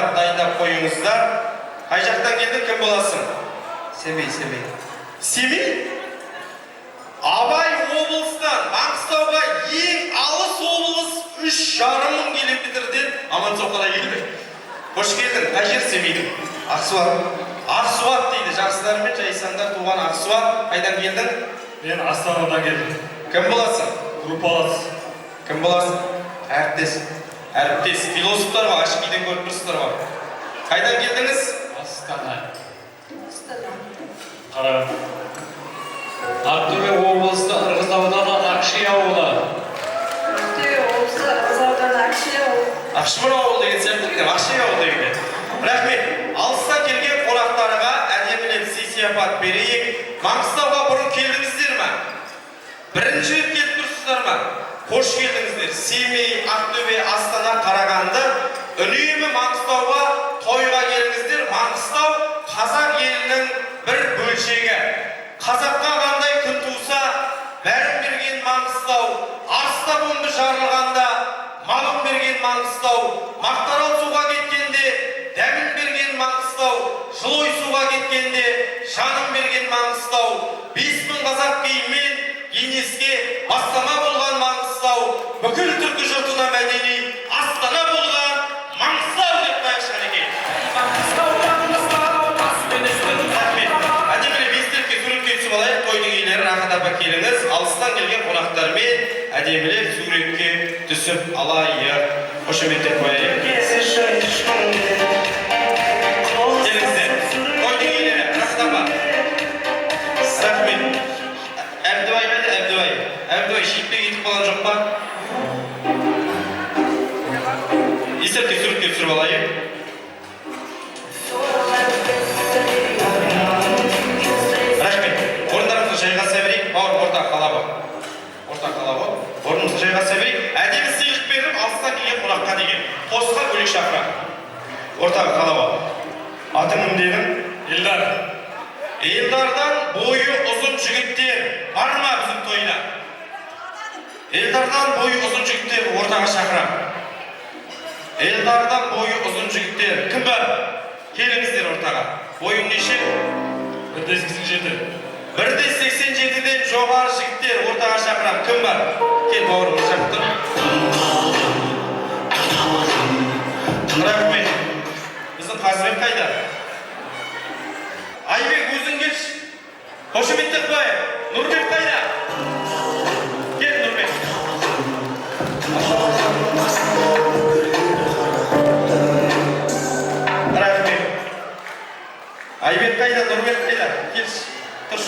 сыйапат дайындап қойыңыздар. Қай жақтан келдің, кім боласың? Семей. Семей? Абай облыстан Маңғыстауға ең алыс облыс 3,5 мың километрден Аман-Соқырға келді. Қош келдің. Қай жер Семейдің? Ақсуат дейді. Жақсылар мен жайсаңдар туған Ақсуат. Қайдан келдің? Мен Астанадан келдім. Кім боласың? Группалас. Кім боласың? Әріптес. Философтар бар, Ашқиден көріп тұрсыздар бар. Қайдан келдіңіз? Астана. Қара. Ақтөбе облысы Ырғыз ауданы Ақши ауылы. Ақтөбе облысы Ырғыз ауданы Ақши ауылы. Ақшымыр ауылы деген сияқты, Ақши ауылы деген. Рахмет. Алыстан келген қонақтарға әдемілеп сый-сияпат берейік. Маңғыстауға бұрын келдіңіздер ме? Бірінші рет келіп тұрсыздар ма? Қош келдіңіздер. Семей, Ақтөбе, Астана, Қарағанды. Үнемі Маңғыстауға тойға келіңіздер. Маңғыстау қазақ елінің бір бөлшегі. Қазаққа қандай күн туса, бәрін берген Маңғыстау. Арыста бомбы жарылғанда, малын берген Маңғыстау. Мақтарал суға кеткенде, дәмін берген Маңғыстау. Жылой суға кеткенде, жанын берген Маңғыстау. 5000 қазақ киіммен Енеске бастама болған Маңғыстау. Бүкіл түркі жұртына мәдени Астана болған Маңғыстау деп қайықшы әнеке. Әдемілі бестерке суретке түсіп алайық. Тойдың иелері рахат-апа келіңіз. Алыстан келген қонақтармен әдемілі суретке түсіп алайық. Қошеметтеп қояйық. Келіңіздер. Тойдың иелері рахат-апа. Рахмет. Әбдуай, шиітпе кетіп қалған жоқ па? Есерке суретке түсіріп алайық. Рахмет. Орындарымызды жайғаса берейік. Бауыр, орта қалабы. Орнымызды жайғаса берейік. Әдемі сыйлық беріп, алыстан келген қонаққа деген. Тосқа бөлек шақырам. Ортаға қалабы. Атың кім дедің? Елдар. Елдардан бойы ұзын жігіттер бар ма біздің тойда? Елдардан бойы ұзын жігіттер ортаға шақырам. Елдардан бойы ұзын жігіттер кім бар? Келіңіздер ортаға. Бойың неше? 187. 187-ден жоғары жігіттер ортаға шақырам. Кім бар? Кел бауырым, жақып тұр. Рахмет. Біздің Қазыбек қайда? Айбек, өзің келші. Қошеметтеп қойып. Нұрбек қайда? Кел, Нұрбек. Рахмет. Айбек қайда? Нұрбек қайда? Келші. Тұрш.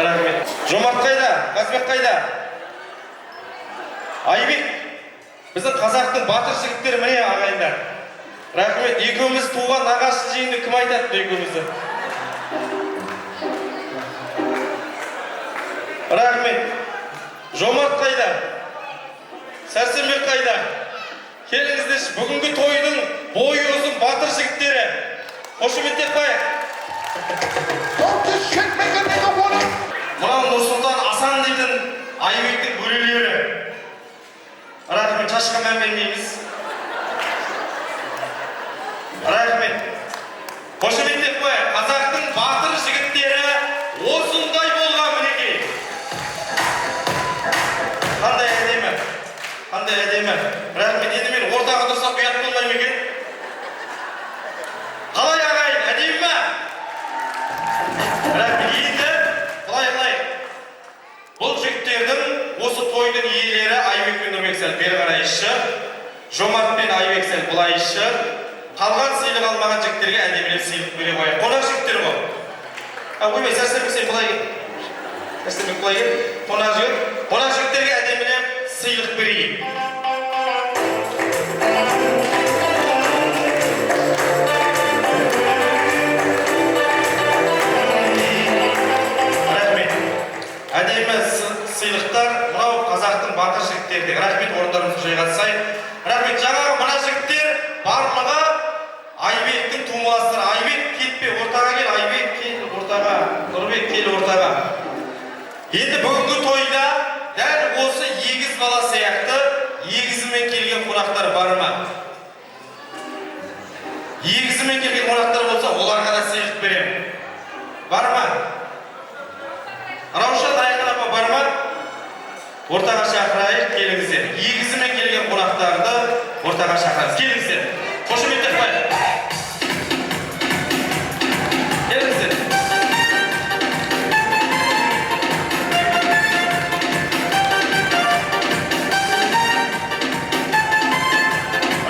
Рахмет. Жомарт қайда? Қазбек қайда? Айбек. Біздің қазақтың батыр жігіттері міне ағайындар. Рахмет, екеуміз туған нағашы жиынды кім айтады екеумізді? Рахмет. Жомарт қайда? Сәрсенбек қайда? Келіңіздерші, бүгінгі тойдың бойы ұзын батыр жігіттері. Қошеметтеп қойып. Мынау Нұрсұлтан Асан дейтін Айбектің бөлелері. Рахмет, шашқа мән бермейміз. Рахмет. Қошеметтеп қойып. Қазақтың батыр жігіттері осындай болған мінекей. Қандай әдемі. Рахмет. Енді мен ортаға тұрсақ ұят болмай ма екен? Қалай ағайын, әдемі ме? Рахмет. Енді былай. Бұл жігіттердің осы тойдың иелері Айбек пен Нұрбек сәл бері қарайшы. Жомарт пен Айбек сәл бұлайшы. Қалған сыйлық алмаған жігіттерге әдемілеп сыйлық бере қойып. Қонақ жігіттер ғой. Ойбай, Сәрсенбек сен бұлай кел. Қонақ жігіттерге әдемілеп сыйлық берейік. Рахмет. Әдемі сыйлықтар мынау қазақтың батыр жігіттеріне. Рахмет, орындарымызды жайғасайық. Рахмет, жаңағы мына жігіттер барлығы Айбектің тумаластары. Айбек кетпе, ортаға кел. Айбек кел ортаға. Нұрбек кел ортаға. Енді бүгінгі тойда дәл осы егіз бала сияқты егізімен келген қонақтар бар ма? егізімен келген қонақтар болса, оларға да сыйлық беремін. Бар ма? Раушан Айқын апа бар ма? Ортаға шақырайық, келіңіздер. Егізімен келген қонақтарды ортаға шақырамыз. Келіңіздер. Қошеметтеп қойып. Келіңіздер.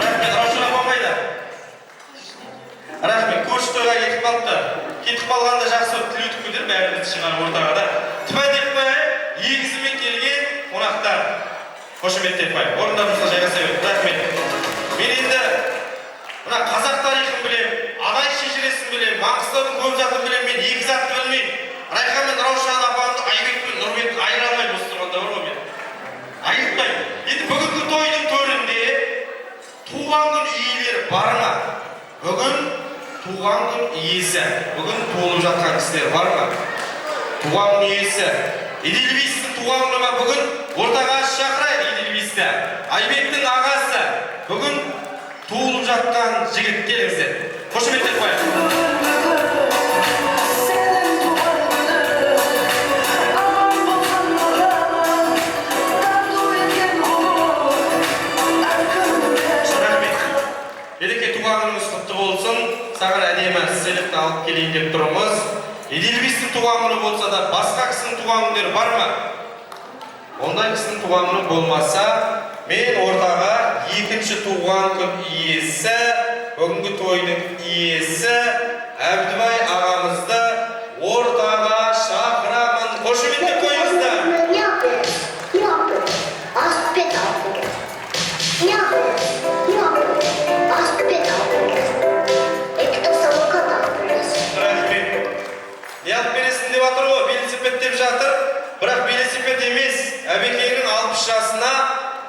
Рахмет, Раушан апа қайда? Рахмет, көрші тойға кетіп қалыпты. Кетіп қалғанда жақсы тіл өтіп көтер, бәріміз шығарып ортаға да. Тіпа деп қойып, егізімен келген қонақтар. Қошеметтеп қойып. Орындарыңызға жайғаса беріңіз. Рахмет. Мен енді мына қазақ тарихын білем, Адай шежіресін білем, Маңғыстаудың көп затын білем, мен екі затты білмеймін. Райхан мен Раушан апамды Айбек пен Нұрбекті айыра алмаймын осы тұрғанда бар ғой мен. Айыртпаймын. Енді бүгінгі тойдың төрінде туған күн иелері бар ма? Бүгін туған күн иесі, бүгін толып жатқан кісілер бар ма? Туған күн иесі. Эдельвейстің туған күні ма бүгін? Ортаға шақырайық Эдельвейсті. Айбектің ағасы. Бүгін туылып жатқан жігіт, келіңіздер. Қошеметтеп қояйық. Едеке туған күніңіз құтты болсын. Саған әдемі сыйлықты алып келейін деп тұрмыз. Эдельвейстің туған күні болса да, басқа кісінің туған күндері бар ма? Ондай кісінің туған күні болмаса, мен ортаға екінші туған күн иесі, бүгінгі тойдың иесі Әбдібай ағамызды ортаға шақырамын. Қошеметтеп қойыңыздар. Неғып бересін деп атыр ғой, велосипед деп жатыр. Бірақ велосипед емес, әбекеңнің 60 жасына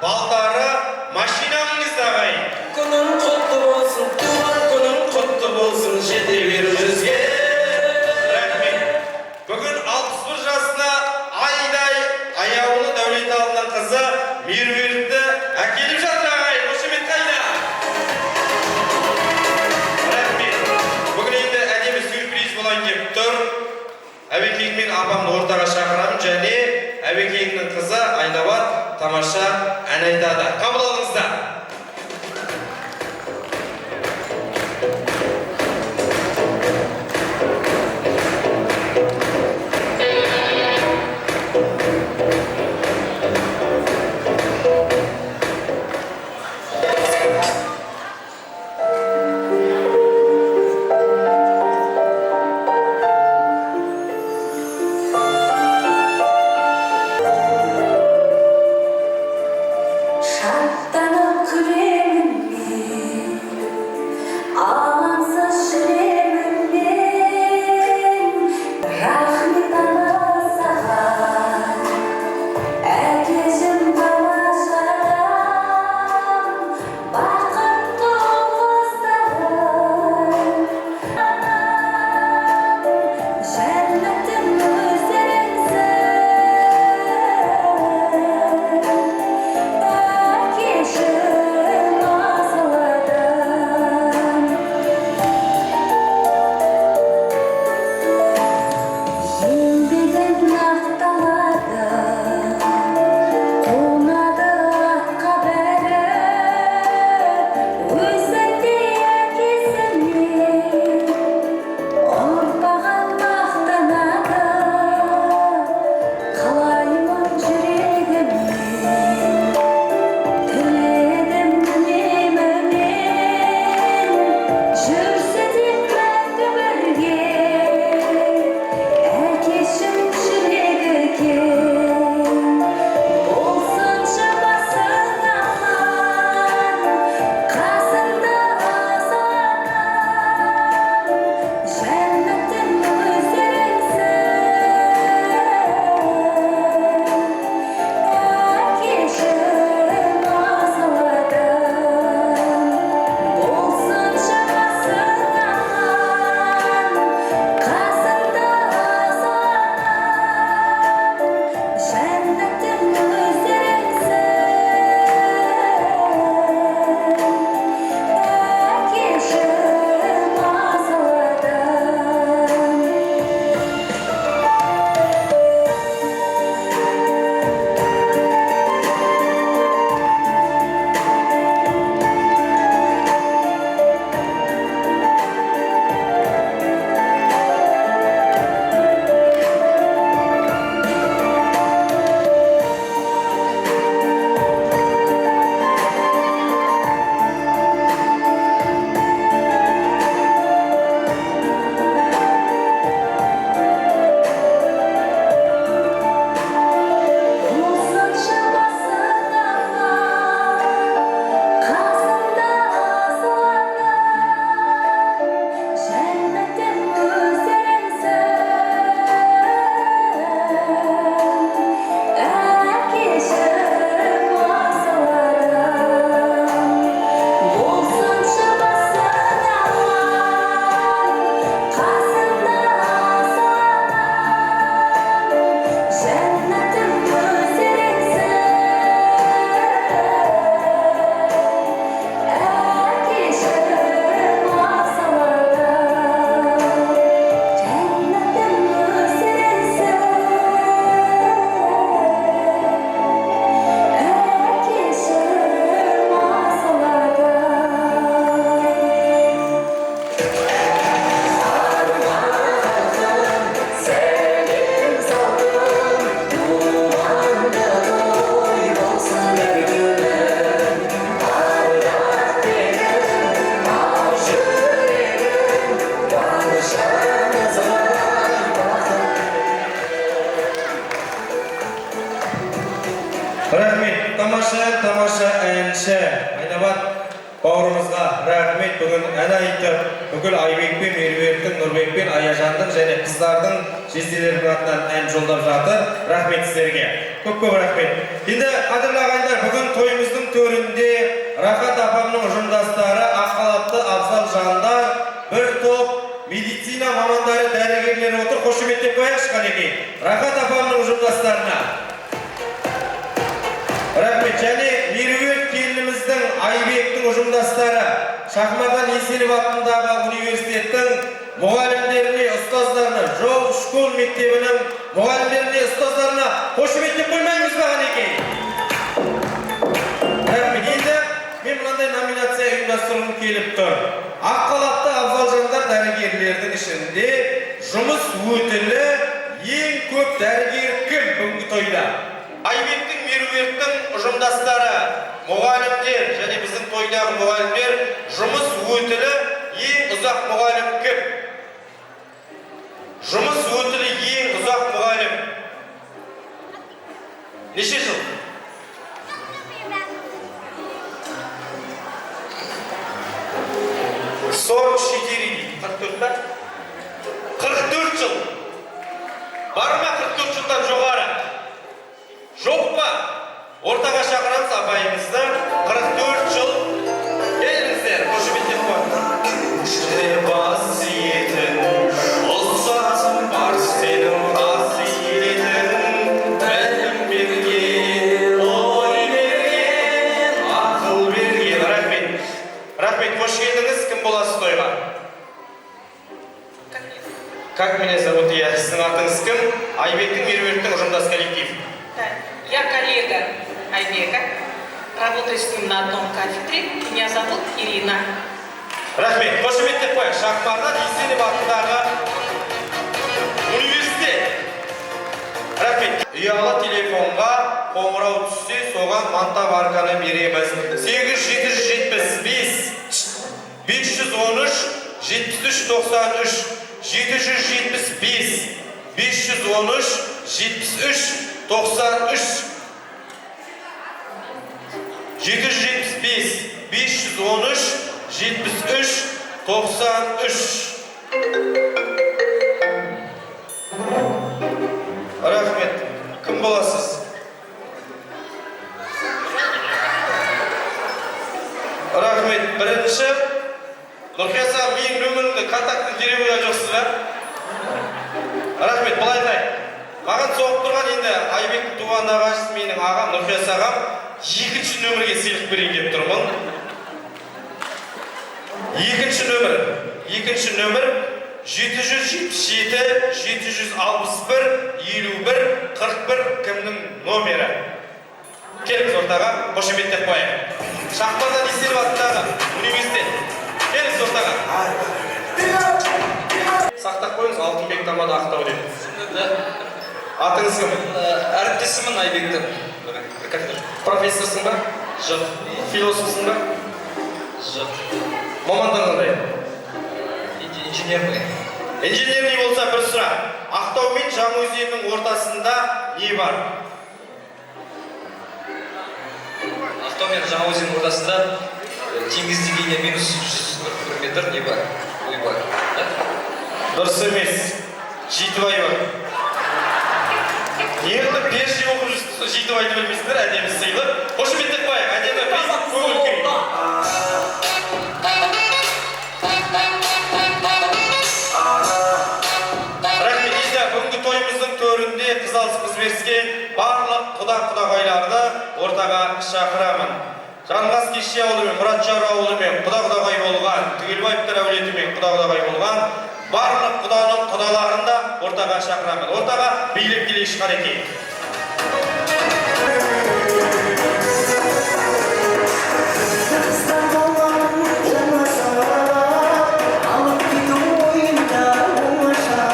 балтары машина мінгізді ағайын. Күнің құтты болсын, туған күнің құтты болсын, жете бер жүзге. Рахмет. Бүгін 61 жасына айдай аяулы Дәулеталының қызы Меруертті әкеліп жатыр ағайын. Қошемет қайда? Рахмет. Бүгін енді әдемі сюрприз болайын деп тұр. Әбекең мен апамды ортаға шақырамын және әбекеңнің қызы Айнабат тамаша ән айтады. Қабыл алыңыздар. Шаттанып Rahmet, tamаша әнші. Айнабат бауырымызға рахмет. Бүгін ән айтып, бүкіл Айбек пен Меруерттің, Нұрбек пен Аяжандың және қыздардың жезделерінің атынан ән жолдап жатыр. Рахмет сіздерге. Көп рахмет. Енді қадірлі ағайындар, бүгін тойымыздың төрінде Рахат апамның ұжымдастары, ақ халатты абзал жандар, бір топ медицина мамандары, дәрігерлері отыр. Қошеметтеп қояйықшы қанекей. Рахат апамның ұжымдастарына. Рахмет. Және Меруерт келініміздің, Айбектің ұжымдастары, Шахмардан Есенов атындағы университеттің мұғалімдеріне, ұстаздарына, жол школ мектебінің мұғалімдеріне, ұстаздарына қошеметтеп қоймаймыз ба қанекей? Рахмет. Енді мен мынандай номинация ұйымдастырғым келіп тұр. Ақ халатты абзал жандар дәрігерлердің ішінде жұмыс өтілі ең көп дәрігер кім бүгінгі тойда? Айбектің, Меруерттің ұжымдастары, мұғалімдер және біздің тойдағы мұғалімдер, жұмыс өтілі ең ұзақ мұғалім кім? Жұмыс өтілі ең ұзақ мұғалім неше жыл? Сорок 44 ба? 44 жыл. Бар ма 44 жылдан жоғары? Жоқ па? Ортаға шақырамыз апайымызды. 44 жыл. Келіңіздер, қошеметтеп қойыңыз. Қасиетін, ұзатым бар сенің қасиетін, білім берген, ой берген, ақыл берген. Рахмет. Рахмет, қош келдіңіз. Кім боласыз тойға? Как меня зовут? Я. Сіздің атыңыз кім? Айбектің, Меруерттің ұжымдас коллектив. Я коллега Айбека, работаю с ним на одном кафедре. Меня зовут Ирина. Рахмет. Қошеметтеп қояйық. Шахмардан Есенов атындағы университет. Рахмет. Ұялы телефонға қоңырау түссе, соған мантап арканы береміз. 8775 513 73 93 775 513 73 93 775 513 73 93. Рахмет. Кім боласыз? Рахмет. Бірінші, Нұрқияса, мен нөмірімді контактын деревуға жоқсыз ба? Рахмет. Бұлай айтайын. Маған соғып тұрған енді Айбектің туған ағасы, менің ағам, Нұрқияс ағам, екінші нөмірге сыйлық берейін деп тұрмын. Екінші нөмір 777 761 51 41 кімнің номері? Келіңіз ортаға, қошеметтеп қояйық. Шахмардан Есенов атындағы университет. Келіңіз ортаға. Сақтап қойыңыз, Алтынбек Тамада Ақтау деді. Атыңыз кім? Әріптесімін Айбектің. Профессорсың ба? Жоқ. Философсың ба? Жоқ. Мамандығың қандай? Инженерный. Инженерный болса бір сұрақ. Ақтау мен Жаңаөзеннің ортасында не бар? Ақтау мен Жаңаөзеннің ортасында теңіз деңгейіне минус 141 метр не бар? Ой бар. Дұрыс емес. Жетібай бар. Неғылып перше оқып жүрсіз, Жетібайды білмейсіздер, әдемі сыйлы. Қошеметтеп қояйық, әдемі приз көңіл күй. Рахмет. Енді бүгінгі тойымыздың төрінде қыз алысымыз беріскен барлық құда-құдағайларды ортаға шақырамын. Жанғас Кеше ауылы мен Мұратжар ауылы мен құда-құдағай болған, Түгелбаевтар әулеті мен құда-құдағай болған барлық құданың құдаларын да ортаға шақырамын. Ортаға билеп келейікші қанекей.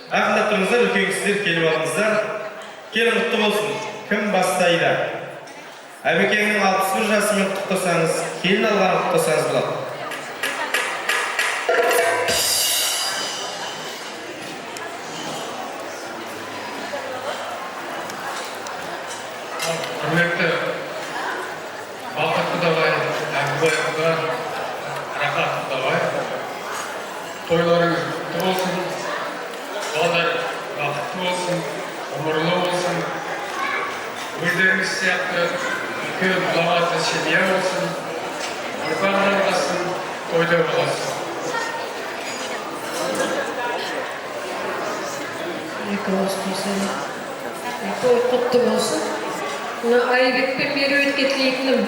Ақындап тұрыңыздар, үлкен кісілер келіп алыңыздар. Келін құтты болсын. Кім бастайды? Әбекеңнің 61 жасымен құттықтасаңыз, келін алған құттықтасаңыз болады. Құрметті Құдайға рахат Құдағай. Тойларыңыз құтты болсын, балалар бақытты болсын, ғұмырлы болсын. Өздеріңіз сияқты үлкен ұлағатты семья болсын, ұрпақ жалғасын, тойда боласын. Той құтты болсын. Мына Айбекпен бері өткен тілейтінім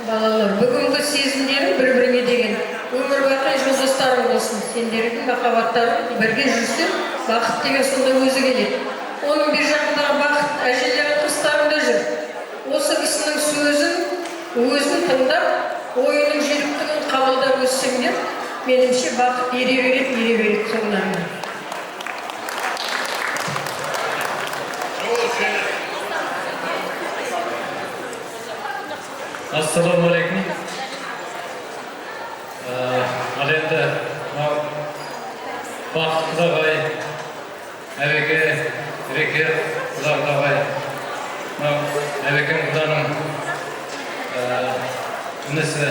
балалар, бүгінгі сезімдерің бір-біріне деген өмір бақи жолдастарың болсын. Сендердің махаббаттарың бірге жүрсе, бақыт деген сонда өзі келеді. Оның бір жағындағы бақыт әжелерің қыстарында жүр. Осы кісінің сөзін өзін тыңдап, ойының жүйріктігін қабылдап өссеңдер, меніңше бақыт ере береді соңынан. Ассалаумағалейкум. Ал енді бақыт Құдағай, әбеке, Реке Құдағай, әбекем Құданың інісі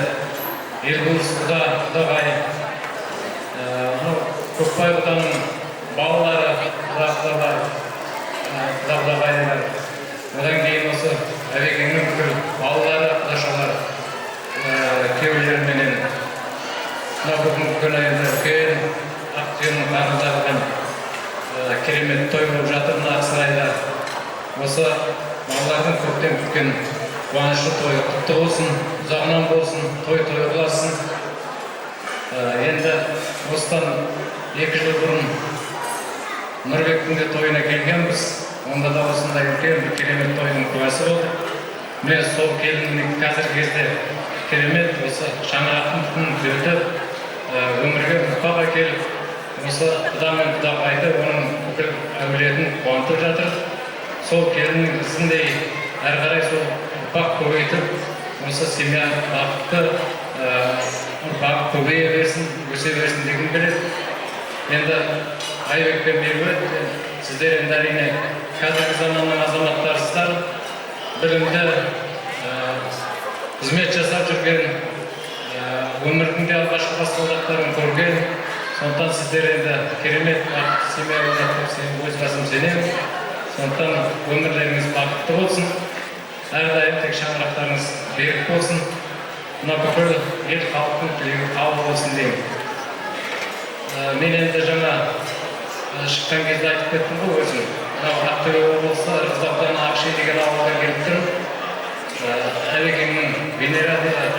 Елбулыс Құдағай, Көкбай Құданың балалары Құдағайлар. Одан кейін осы әбекеңнің бүкіл балалары, құдашалар, күйеулеріменен бүгінгі күні енді үлкен Ақтүйеннің қарындағымен керемет той болып жатыр мына Ақсарайда. Осы балалардың көптен күткен қуанышты тойы құтты болсын, ұзағынан болсын, той боласын. Енді осыдан 2 жыл бұрын Нұрбектің де тойына келгенбіз. Онда да осындай үлкен бір керемет тойдың куәсі болды. Мен сол келіннің қазіргі кезде керемет осы шаңырақтың түтінін көтеріп, өмірге ұрпақ әкеліп, осы Құда мен Құдағайды оның бүкіл әулетін қуантып жатыр. Сол келіннің ізіндей әрі қарай сол ұрпақ көбейтіп, осы семья бақытты ұрпақ көбейе берсін, өсе берсін дегім келеді. Енді Айбекпен Меруерт, сіздер енді әрине қазіргі заманның азаматтарсыздар, білімді, қызмет жасап жүрген, өмірдің де алғашқы басталдықтарын көрген. Сондықтан сіздер енді керемет бақытты семья болады деп өз басым сенемін. Сондықтан өмірлеріңіз бақытты болсын, әрдайым тек шаңырақтарыңыз берік болсын, мына бүкіл ел халықтың тілегі қабыл болсын деймін. Мен енді жаңа шыққан кезде айтып кеттім ғой өзім. Ақтөбе облысы Ырғыз ауданы Ақши деген ауылдан келіп тұрып, әбекеңнің Венера,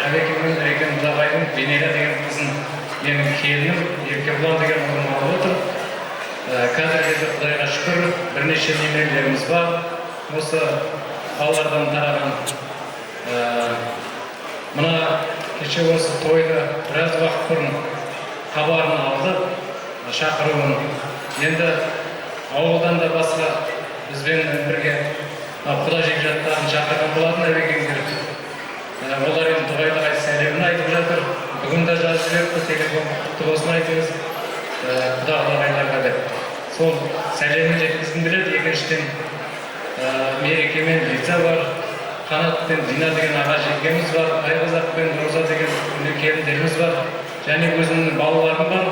әбекеңнің Рекен Құдағайдың Венера деген қызын менің келінім Еркебұлан деген ұлым алып отыр. Қазіргі кезде Құдайға шүкір бірнеше немерелеріміз бар. Осы балалардан тараған. Мына кеше осы тойды біраз уақыт бұрын хабарын алдық, шақыруын. Енді ауылдан да басқа бізбен бірге Құда жекжаттарын шақырған болатын әбекеңдер. Олар енді Дұғайдағай сәлемін айтып жатыр. Бүгін де жазып жіберіпті, телефон құтты болсын айтыңыз Құдағайларға деп. Сол сәлемін жеткізгім келеді. Екіншіден Мерекемен Лиза бар, Қанат пен Дина деген аға жеңгеміз бар, Айғазақ пен Роза деген келіндеріміз бар, және өзімнің балаларым бар,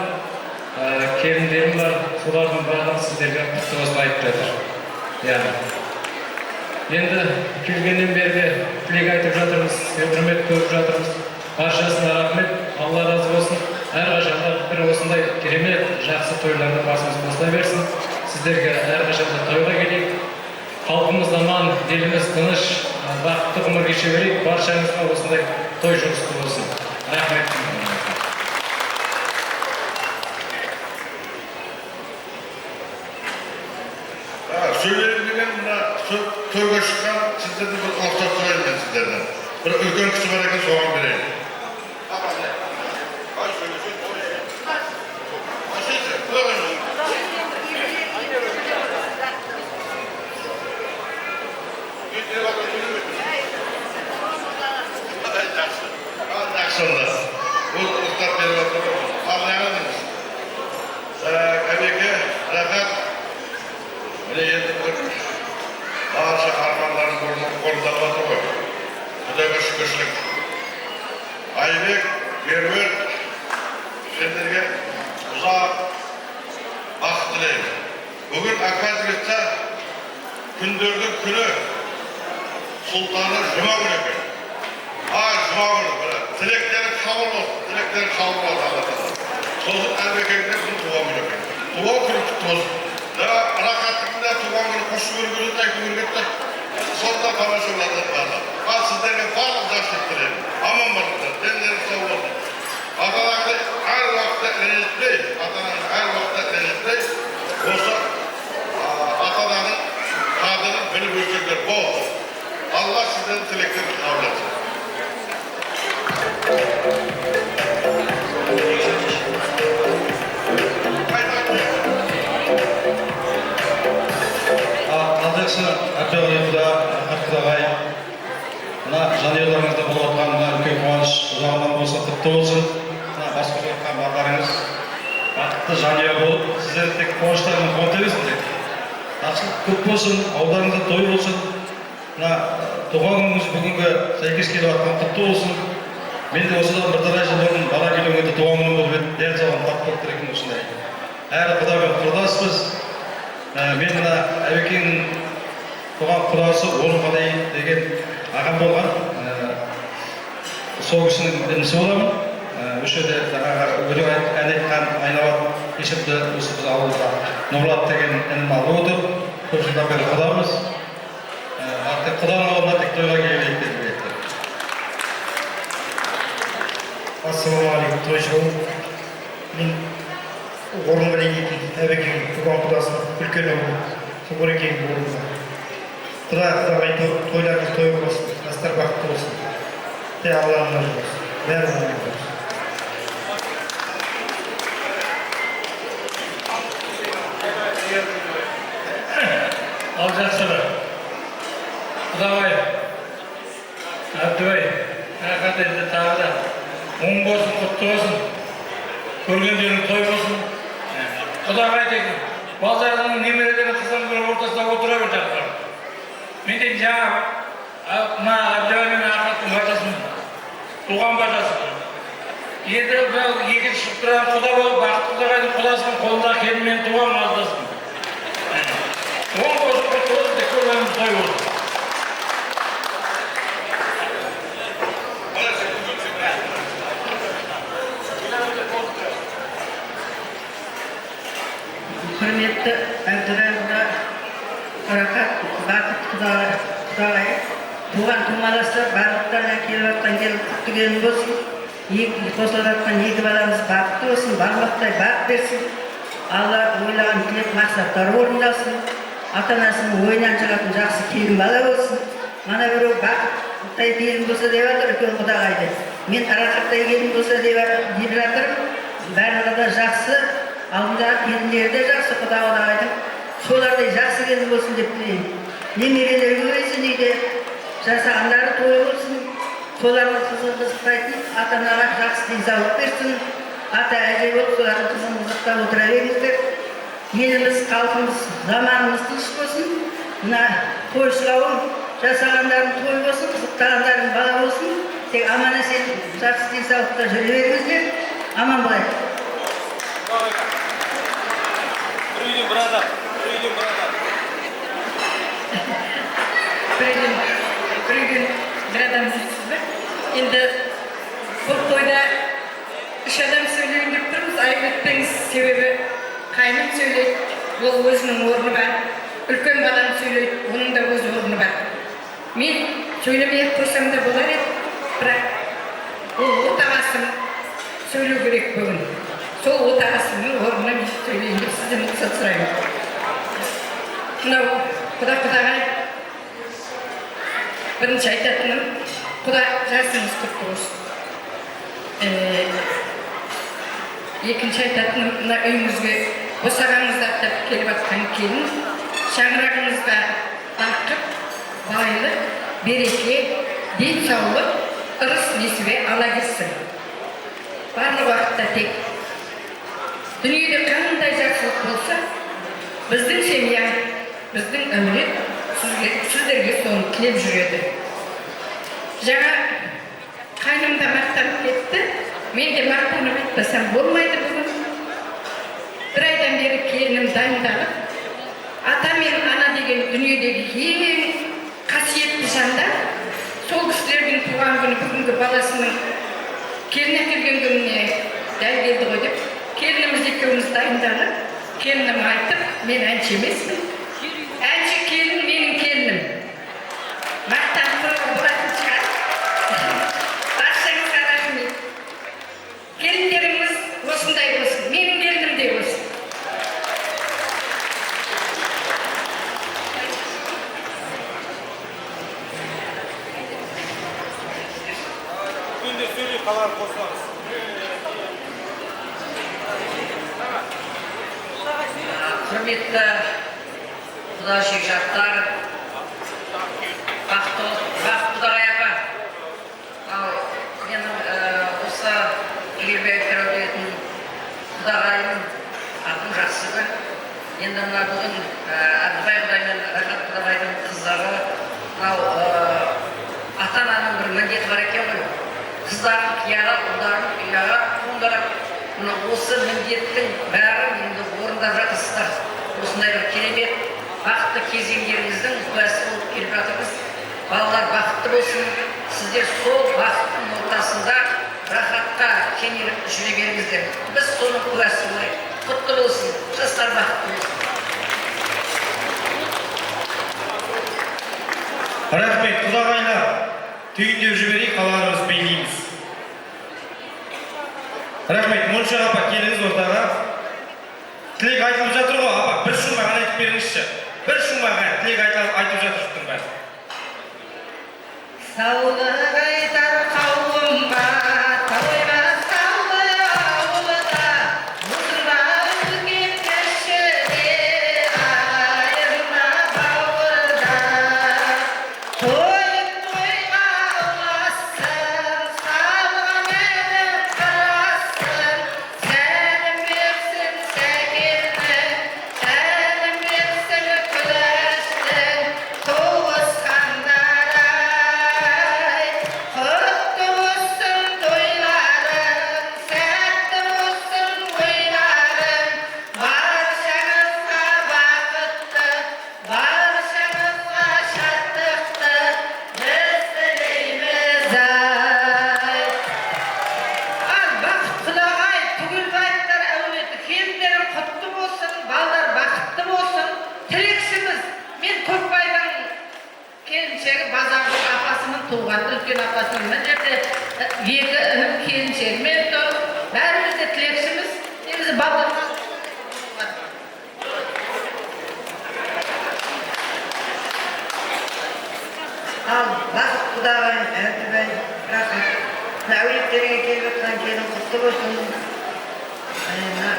келіндерім бар. Солардың барлығы сіздерге құтты болсын айтып жатыр. Енді келгеннен бері тілек айтып жатырмыз, құрмет көріп жатырмыз. Баршасына рахмет, Алла разы болсын. Әрқашанда бір осындай керемет жақсы тойларды басымыз қосыла берсін. Сіздерге әрқашанда тойға келейік. Халқымыз аман, еліміз тыныш, бақытты ғұмыр кеше берейік. Баршаңызға осындай той жұғысты болсын. Рахмет. Söyleyeyim деген мына тойға шыққан сіздерді бір ұлықтап сұрайын мен сіздерден. Бір үлкен кісі бар екен, соған берейін. Жақсында. Бұл ұлықтап беріп отыр. Ал не қадыңыз? Әбеке, рахат. Міне енді бір барша арманларын орындалып жатыр ғой. Құдайға шүкіршілік. Айбек, Меруерт, сендерге ұзақ бақыт тілеймін. Бүгін Аказбекте күндердің күні сұлтаны жұма күні екен. Жұма күні, тілектері қабыл болсын, тілектері қабыл болсын. Сосын Әлбекеңде күн туған күні екен. Туған күні құтты болсын. Рақаттығында туған күні қош көргені тәйкі көргетті. Сонда тамашалады барлық. Сіздерге барлық жақсылық тілеймін. Аман болыңыздар, дендеріңіз сау болсын. Ата-анаңды әр уақытта ренжітпей, осы ата-ананың қадірін біліп өсіңдер болды. Алла сіздердің тілектеріңізді қабыл етсін. Жақсы, әбдіғалиқұда, Аққұдағай, мына жанұяларыңызда болып отқан үлкен қуаныш ұзағынан болса құтты болсын. Мына басқа жатқан барларыңыз бақытты жанұя болып, сіздер тек қуаныштармен қуанта берсіндер. Жақсылық көп болсын, ауылдарыңызда той болсын. Мына туған күніңіз бүгінгі сәйкес келіп жатқан құтты болсын. Мен де осыдан бірталай жыл бұрын бала келуіңізде туған күнім болып еді, дәл соған тап болып тұр екен осындай. Әрі Құдамен құрдаспыз. Мен мына Әбекеңнің туған құдасы Орынғали деген ағам болған. Сол кісінің інісі боламын. Осы жерде жаңағы өлең ән айтқан Айнабат Ешімді осы біз ауылда Нұрболат деген інім алып отыр. Көп жылдан бері құдамыз. Құданың алдында тек тойға келейік деп айтты. Ассалаумағалейкум, той жолы. Мен Орынғали дейтін Әбекең туған құдасының үлкен ұлы. Сол Орынғали болуға. Құдағай тойларыңыз той болсын, жастар бақытты болсын. Алланың разы болсын. Бәрі оңай болсын. Ал жақсылы. Құдағай, Әбдібай, әқат енді тағы да оң болсын, құтты болсын. Көргендерің той болсын. Құдағай деген, балдарының немерелерінің қызының ортасында отыра бір жақтар. Мен де жаңа мына Әбдібай мен Ақаттың бажасын, туған бажасын. Енді екінші шығып тұрған құда болып, Бақыт Құдағайдың құдасының қолындағы келінмен туған малдасын. Оң болсын, құтты болсын деп көргеніміз той болсын. Құрметті Әбдібай Қарақат, Бақыт Құдағай, туған тумаластар барлықтарына келіп жатқан құтты келін болсын. Қосылып жатқан екі баламыз бақытты болсын, барлықтай бақ берсін. Алла ойлаған тілек мақсаттары орындалсын. Ата-анасының ойынан шығатын жақсы келін бала болсын. Мана біреу бақыттай келін болса деп жатыр, үлкен Құдағайды. Мен Қарақаттай келін болса деп жатырмын. Барлығы да жақсы, алдындағы келіндері де жақсы Құдағайдың. Солардай жақсы келін болсын деп тілеймін. Немерелер көбейсін дейді, жасағандары той болсын. Солардың қызын қызықтайтын, ата-анаға жақсы денсаулық берсін. Ата-әже болып солардың қызын қызықтап отыра беріңіздер. Еліміз, халқымыз, заманымыз тыныш болсын. Мына тойшылауын жасағандардың той болсын, қызықтағандардың бала болсын. Тек аман-есен жақсы денсаулықта жүре беріңіздер. Аман болайық. Bir adam sizsіз бе? Енді бұл тойда үш адам сөйлейін деп тұрмыз, айып етпеңіз, себебі қайным сөйлейді, ол өзінің орны бар. Үлкен балам сөйлейді, оның да өз орны бар. Мен сөйлемей қойсам да болар еді, бірақ ол отағасым сөйлеу керек бүгін. Сол отағасымның орнына мен сөйлейін деп сізден рұқсат сұраймын. Мынау Құдағай бірінші айтатыным, Құда жасыңыз құтты болсын. Екінші айтатыным, мына үйіңізге босағаңызды аттап келіп жатқан келін, шаңырағыңызға бақыт, байлық, береке, денсаулық, ырыс несібе ала келсін. Барлық уақытта тек дүниеде қандай жақсылық болса, біздің семья, біздің әулет сіздерге соны тілеп жүреді. Жаңа Kaynım da maqtanıp ketdi. Men de maqtanıp etmesem bolmaydı bugün. Bir aydan beri kelinim dayındalып, ata men ana деген dünyedeki ең қасиетті жандар. Сол кісілердің туған күні бүгінгі баласының келін әкелген күніне дәл келді ғой деп, келініміз екеуміз дайындалып, келінім айтып, мен әнші емеспін. Әнші келін менің келінім. Мақтанып тұруға болатын шығар. Баршаңызға рахмет. Келіндеріңіз осындай болсын, менің келінім де болсын. Құрметті құда жекжаттар, бақытты апа, менің осы Елбек Переудетін құдағайым атым жақсығы. Енді мына бүгін Әбдібай құдай мен Рахат құдағайдың қыздары ата-ананың бір міндеті бар екен ғой. Қыздарын қияға, ұлдарын қияға қондырып, осы міндеттің бәрін енді орындап жатырсыздар. Осындай бір керемет бақытты кезеңдеріңіздің куәсі болып келіп жатырмыз. Балалар бақытты болсын, сіздер сол бақыттың ортасында рахатқа кенеліп жүре беріңіздер. Біз соның куәсі болайық. Құтты болсын, жастар бақытты болсын. Рахмет, құдағайлар. Түйіндеп жіберейік, қаларымыз бейлейміз. Рахмет, Монша апа, келіңіз ортаға. Тілек айтылып жатыр ғой, апа, бір шумақ айтып беріңізші. Бір шумақ тілек айтып жатыр жұрттың бәрі. Саулық айтар қауымға, тойға саулы ауылда, мұзға үлкен кішіде, айырма бауырда. Тойға ұласын, сауған әлім қарасын, сәлім берсін сәкеннің, сәлім берсін күләштің, туысқандар ай. Құтты болсын тойларың, сәтті болсын ойларың, баршаңызға бақытты, баршаңызға шаттықты біз тілейміз ай. Ал бақыт құдағай, түгіл байттар әулеті, келіндерің құтты болсын, балдар бақытты болсын, тілекшіміз. Мен Көкбайдың келіншегі Базардың апасының туған үлкен апасының мына жерде екі інім келіншегімен тұр. Бәріміз де тілекшіміз. Негізі балдарға ал бақыт құдағайым Әбдібай рахмет. Әулеттеріңе келіп жатқан келін құтты болсын.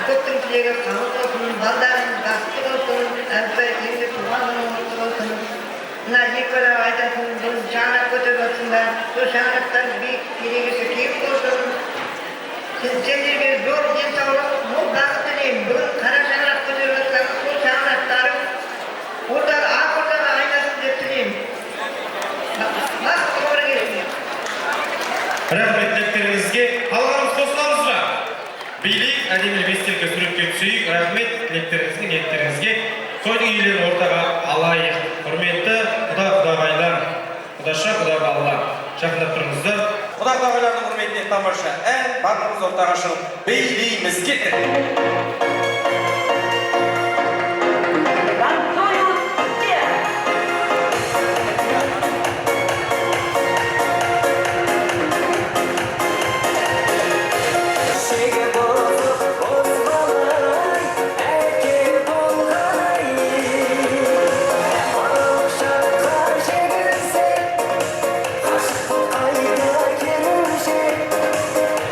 Көптің тілегі қабыл болсын, балдарың бақытты болсын, Әбдібай келді туған күнің құтты болсын. Мына екі бала айтатын бұл шаңырақ көтеріп жатсыңдар, сол шаңырақтар биік керегесі кең болсын. Сендерге зор денсаулық, мол бақыт тілеймін. Бүгін қара шаңырақ көтеріп жатқан сол шаңырақтарың олар ақ ордаға айнасын деп тілеймін. Бақытты ғұмыр кешіңдер. Рахмет тілектеріңізге. Қалғанымыз қосыламыз ба? Билейік, әдемі бестерге суретке түсейік. Рахмет тілектеріңізге, ниеттеріңізге. Тойдың иелерін ортаға алайық. Құрметті құда-құдағайлар, құдаша құда-балалар, жақындап тұрыңыздар. Құда-құдағайлардың құрметіне тамаша ән, барлығымыз ортаға шығып билейміз. Кеттік.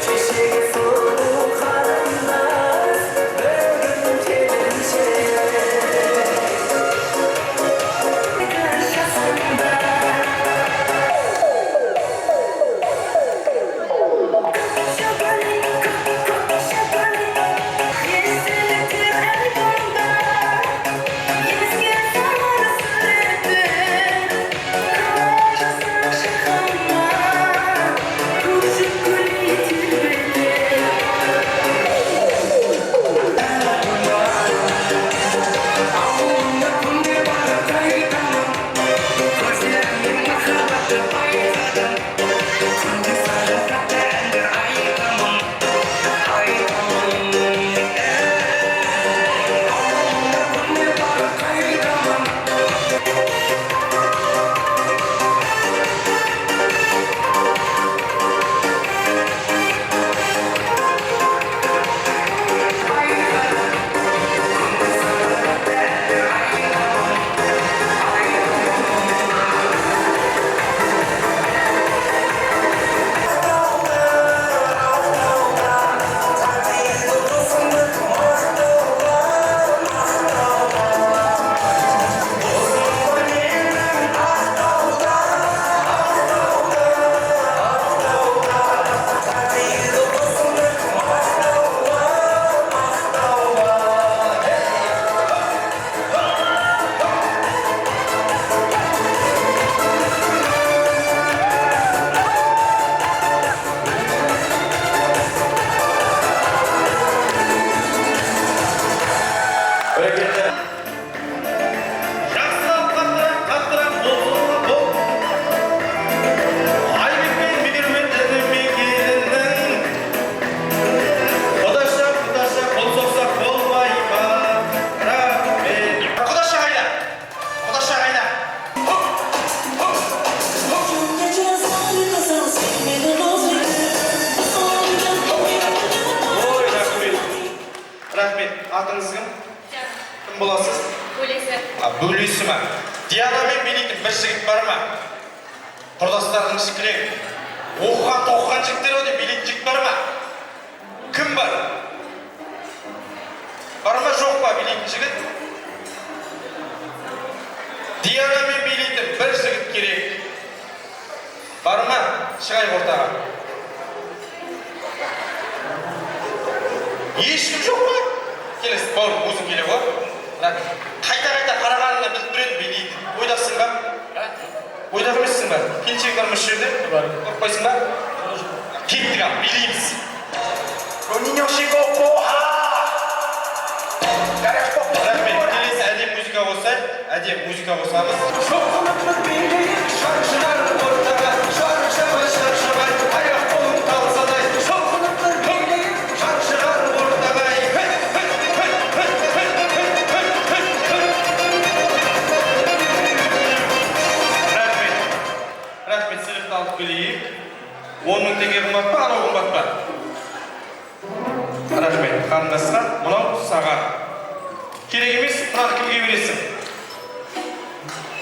Çiçeği sonu karanlar бөлесі ма? Дианамен билейтін бір жігіт бар ма? Құрдастардың ішкілең. Оқыған жігіттер өте билейтін жігіт бар ма? Кім бар? Бар ма жоқ па билейтін жігіт? Дианамен билейтін бір жігіт керек. Бар ма? Шығайық ортаға. Ешкім жоқ па? Келесі, бауырым, өзің келе ғой. Қайта қарағанына біліп тұреді билейді. Ойдақсың ба? Ойдақ емессің ба? Келіншек бар ма жерде? Қорықпайсың ба? Кеттік ал, билейміз. Рахмет, келесі әдем музыка қосайық. Әдем музыка қосамыз. Шоқынып билейік, шаршыдар ортаға, шаршабай, аяқ қолын талсадай. Шоқынып билейік, шаршыдар ортаға. Рахмет, сыйлықты алып келейік. 10 мың теңге қымбат па, анау қымбат па? Рахмет, қарындасқа, мынау саған. Керек емес, мынаны кімге бересің?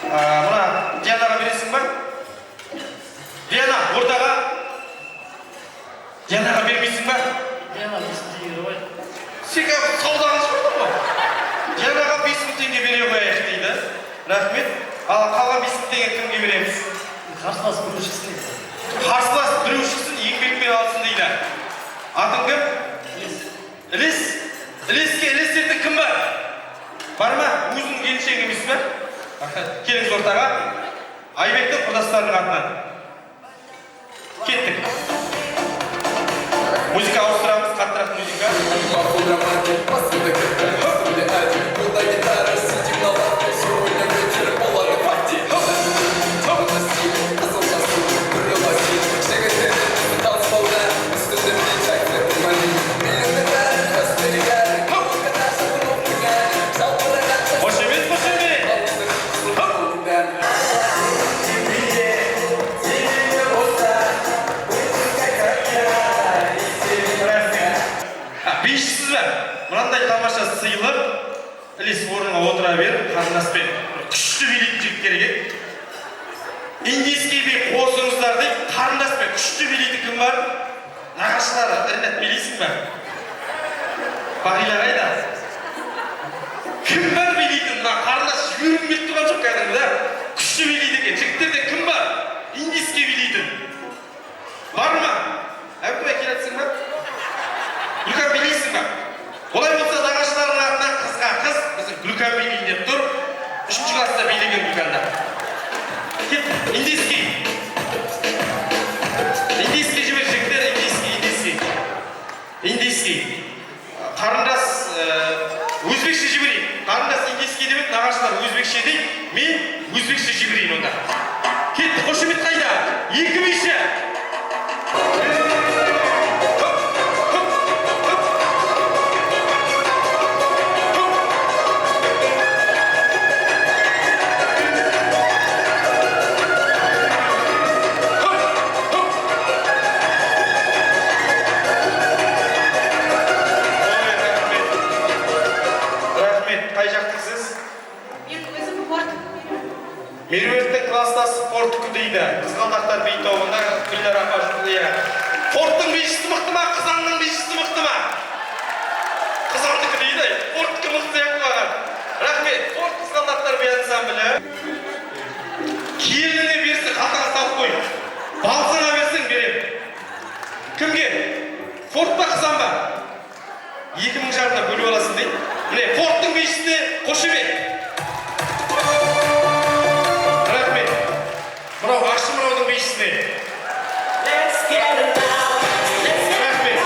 Мына Дианаға бересің ба? Диана, ортаға. Дианаға бермейсің ба? Диана естейді ғой. Сен саудаңыз болды ма? Дианаға 5 мың теңге бере қояйық дейді. Рахмет. Ал қалған 5 мың теңге кімге береміз? Қарсылас біреушісін. Қарсылас біреушісін еңбекпен алсын дейді. Атың кім? Ілес. Ілестерді кім бар? Бар ма? Өзінің келіншегі емес пе? Келіңіз ортаға. Айбектің құрдастарының атынан. Кеттік. Музыка ауыстырамыз, қаттырақ музыка. Бейшісіз бе? Мынандай тамаша сыйлық. Ілес орныңа отыра бер, қарындаспен. Күшті билейтін жігіттер ек. Индийский би қосыңыздар дейіп, қарындаспен күшті билейтін кім бар? Нағашылары, ірнет билейсің бе? Бағила қайда? Кім бар билейтін? Қарындас жүргім келіп тұрған жоқ кәдімгі. Күшті билейді екен. Жігіттерде кім бар? Индийский билейтін. Бар ма? Әбдімай келетсің ба? Гүлкән билейсің ба? Олай болса нағашылардың атынан қызға қыз, біздің Гүлкән билейін деп тұр. 3-ші класста билеген Гүлкәнді. Кет, индийский. Индийский жібер жігіттер, индийский. Қарындас өзбекше жіберейін. Қарындас индийский демек, нағашылар өзбекше дейін. Мен өзбекше жіберейін онда. Кет, қошемет қайда? 2 бейші. Меруерттің кластасы Форттікі дейді. Қызғалдақтар бейтауында Гүлнар апа жүрді. Форттың бейшісі мықты ма, Қызанның бейшісі мықты ма? Қызандікі дейді. Форттікі мықты яқ қылаған. Рахмет, Форт қызғалдақтар бей ансамблі. Келініне берсін, қалтаға салып қой. Балсыңа берсін, берем. Кімге? Форт па, Қызан ба? 2000 жарына бөліп аласың дейді. Міне, Форттың бейшісіне қошемет. Мынау Ақшымыраудың бейшісіне. Рахмет.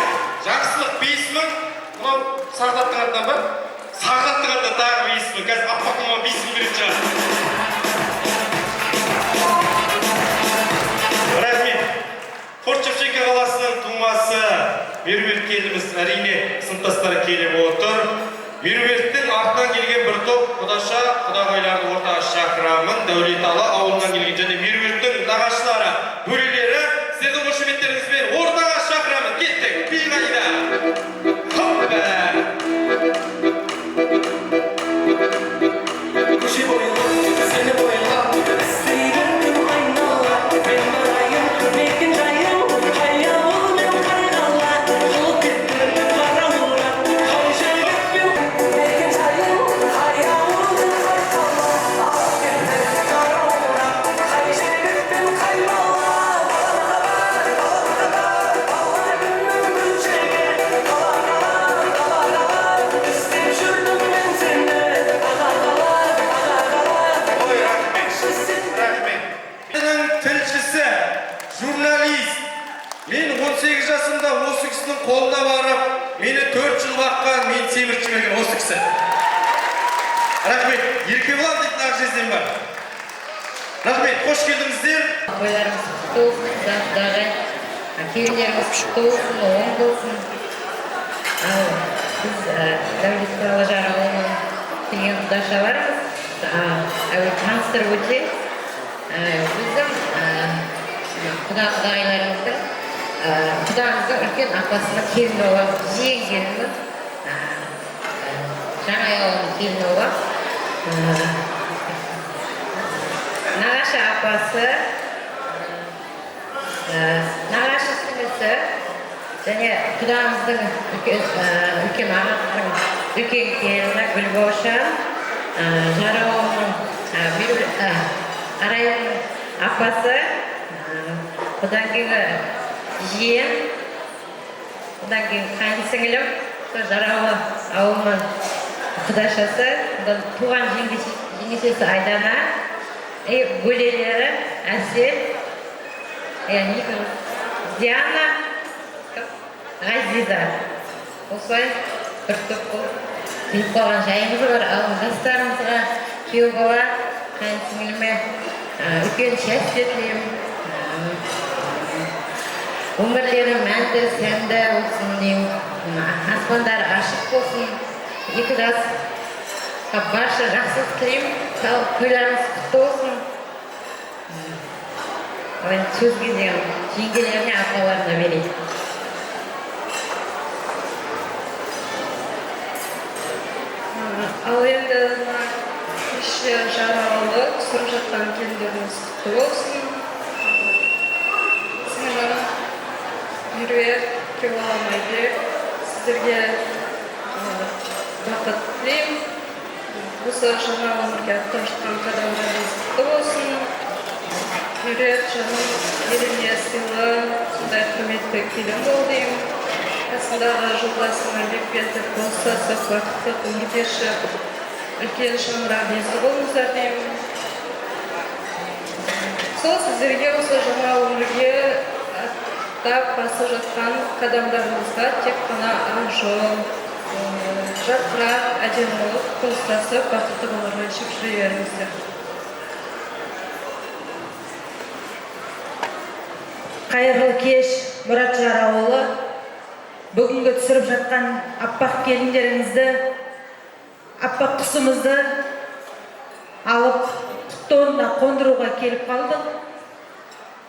Жақсылық 5 мың. Мынау Сағдаттың атынан ба? Сағдаттың атынан тағы 5 мың. Қазір аппақыма 5 мың беріп шығар. Рахмет. Форт Шевченко қаласының тумасы Меруерт келіміз әрине сыныптастары келіп отыр. Меруерттің артынан келген бір топ құдаша, құдағайларды ортаға шақырамын. Дәулеталы ауылынан келген және Меруерттің нағашылары, бөрелері, сіздердің қошеметтеріңізбен ортаға шақырамын. Кеттік, би қайда? Хоп бәрі! журналист. Мен 18 жасымда осы кісінің қолына барып, мені 4 жыл баққан, мен темір жіберген осы кісі. Рахмет. Еркебұлан дейтін Ақжезден бар. Рахмет, қош келдіңіздер. Ойларыңыз құтты болсын, ұзақтағы келіндеріңіз құтты болсын, оң болсын. Ал біз Дәулет туралы жарауының келген құдашаларымыз. Әуел таныстырып өте. Біздің құдағайларымыздың құдағымыздың үлкен апасының келіні олар, ең келініміз. Жаңа ауылының келіні олар. Нағашы апасы, нағашы сіңлісі және құдағымыздың үлкен ағасының үлкен келіні Гүлбаушан, жарауының Арайының апасы, одан кейін жиен, одан кейін қайын сіңілім, жарауы ауылының құдашасы, туған жеңгесесі Айдана, бөлелері Әсел, Диана, Ғазиза. Осылай бір топ болып келіп қалған жайымыз бар. Ал жастарымызға күйеу бала, қайын сіңіліме үлкен счастье тілеймін. Өмірлері мәнді, сәнді болсын деймін. Аспандары ашық болсын. Екі жасқа барша жақсылық тілеймін. Тойларыңыз құтты болсын. Сөз кезегім жеңгелеріне, апаларына берейін. Ал енді кеше жаралы түсіріп жатқан келіндеріңіз құтты болсын. Сіңілім Меруерт, Күйеубалам Айбек, сіздерге бақыт тілеймін. Осы жаңа өмірге аттап жатқан қадамдарыңыз құтты болсын. Меруерт жаным еліне сыйлы, сондай құрметті келін бол деймін. Қасындағы жолдасыңа бекбетіп болса бақытты өмір кешіп, үлкен шаңырақ езгі болыңыздар деймін. Сол сіздерге осы жаңа өмірге аттап басып жатқан қадамдарыңызға тек қана жол, жарқырақ, әдемі болып қол ұстасып, бақытты боларға ішіп жүре беріңіздер. Қайырлы кеш, Мұратжар ауылы. Бүгінгі түсіріп жатқан аппақ келіндеріңізді, аппақ құсымызды алып құттығына қондыруға келіп қалдық.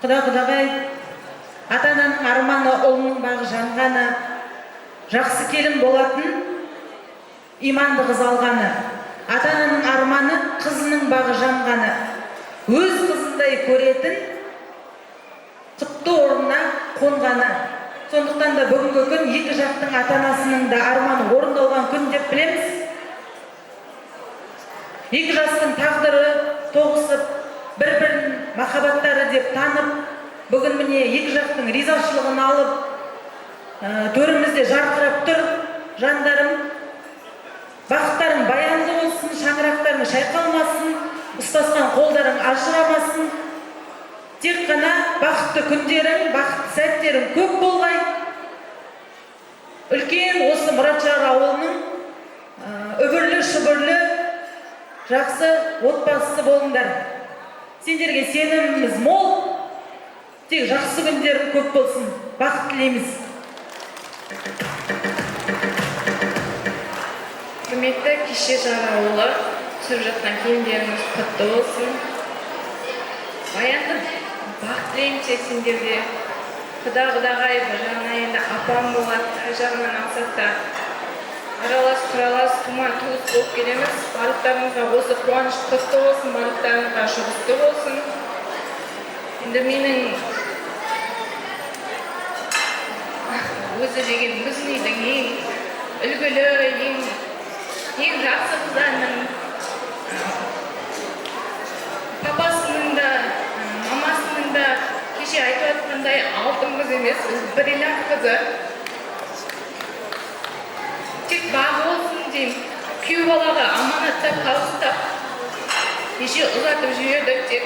Құда-құдағай, ата-ананың арманы ұлының бағы жанғаны, жақсы келін болатын, иманды қыз алғаны. Ата-ананың арманы қызының бағы жанғаны, өз қызындай көретін, құтты орнына қонғаны. Сондықтан да бүгінгі күн екі жақтың ата-анасының да арманы орындалған күн деп білеміз. Екі жастың тағдыры тоғысып, бір-бірін махаббаттары деп танып, бүгін міне екі жақтың ризашылығын алып, төрімізде жарқырап тұр. Жандарым, бақыттарың баянды болсын, шаңырақтарың шайқалмасын, ұстасқан қолдарың ажырамасын. Тек қана бақытты күндерің, бақытты сәттерің көп болғай. Үлкен осы Мұратжар ауылының үбірлі-шүбірлі жақсы отбасысы болыңдар. Сендерге сеніміміз мол, тек жақсы күндерің көп болсын. Бақыт тілейміз. Құрметті кеше жар ауылы, түсіріп жатқан келіндеріңіз құтты болсын. Баянды бақыт тілеймін тек сендерге. Құда-құдағай бір жағынан енді апам болады, әр жағынан алсақта аралас-құралас, тума-туыс болып келеміз. Барлықтарыңызға осы қуаныш құтты болсын, барлықтарыңызға жұғысты болсын. Енді менің өзі деген біздің үйдің ең үлгілі, ең жақсы қыздарының папасының да, мамасының да кеше айтып жатқандай алтын қыз емес, бриллиант қызы. Тек бағы болсын деймін, күйеу балаға аманаттап, қалыстап, кеше ұзатып жібердік тек.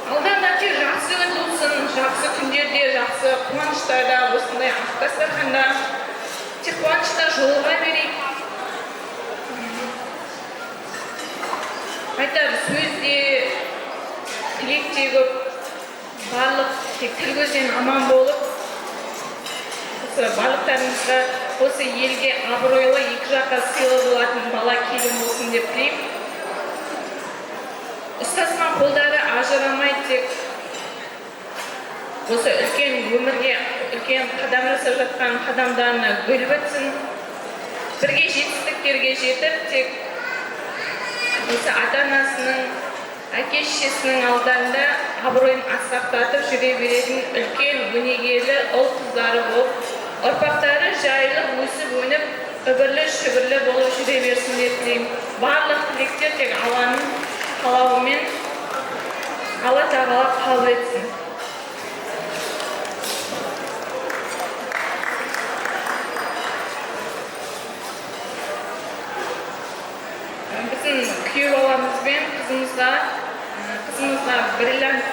Алдан тек жақсы күн болсын, жақсы күндерде, жақсы қуаныштарда, осындай ақ дастарханда тек қуанышта жолыға берейік. Айтар сөзде, тілекте көп, барлық тек тіл көзден аман болып, осы барлықтарыңызға осы елге абыройлы екі жаққа сыйлы болатын бала келін болсын деп тілеймін. Ұстасқан қолдары ажырамай тек осы үлкен өмірге, үлкен қадам жасап жатқан қадамдарына гүл бітсін. Бірге жетістіктерге жетіп, тек осы ата-анасының, әке-шешесінің алдарында абыройын асқақтатып жүре беретін үлкен өнегелі ұл қыздары болып, ұрпақтары жайлы өсіп-өніп, үбірлі-шүбірлі болып жүре берсін деп тілеймін. Барлық тілектер тек Алланың қалауымен Алла тағала қабыл етсін. Біздің күйеу баламызбен қызымызға бриллиант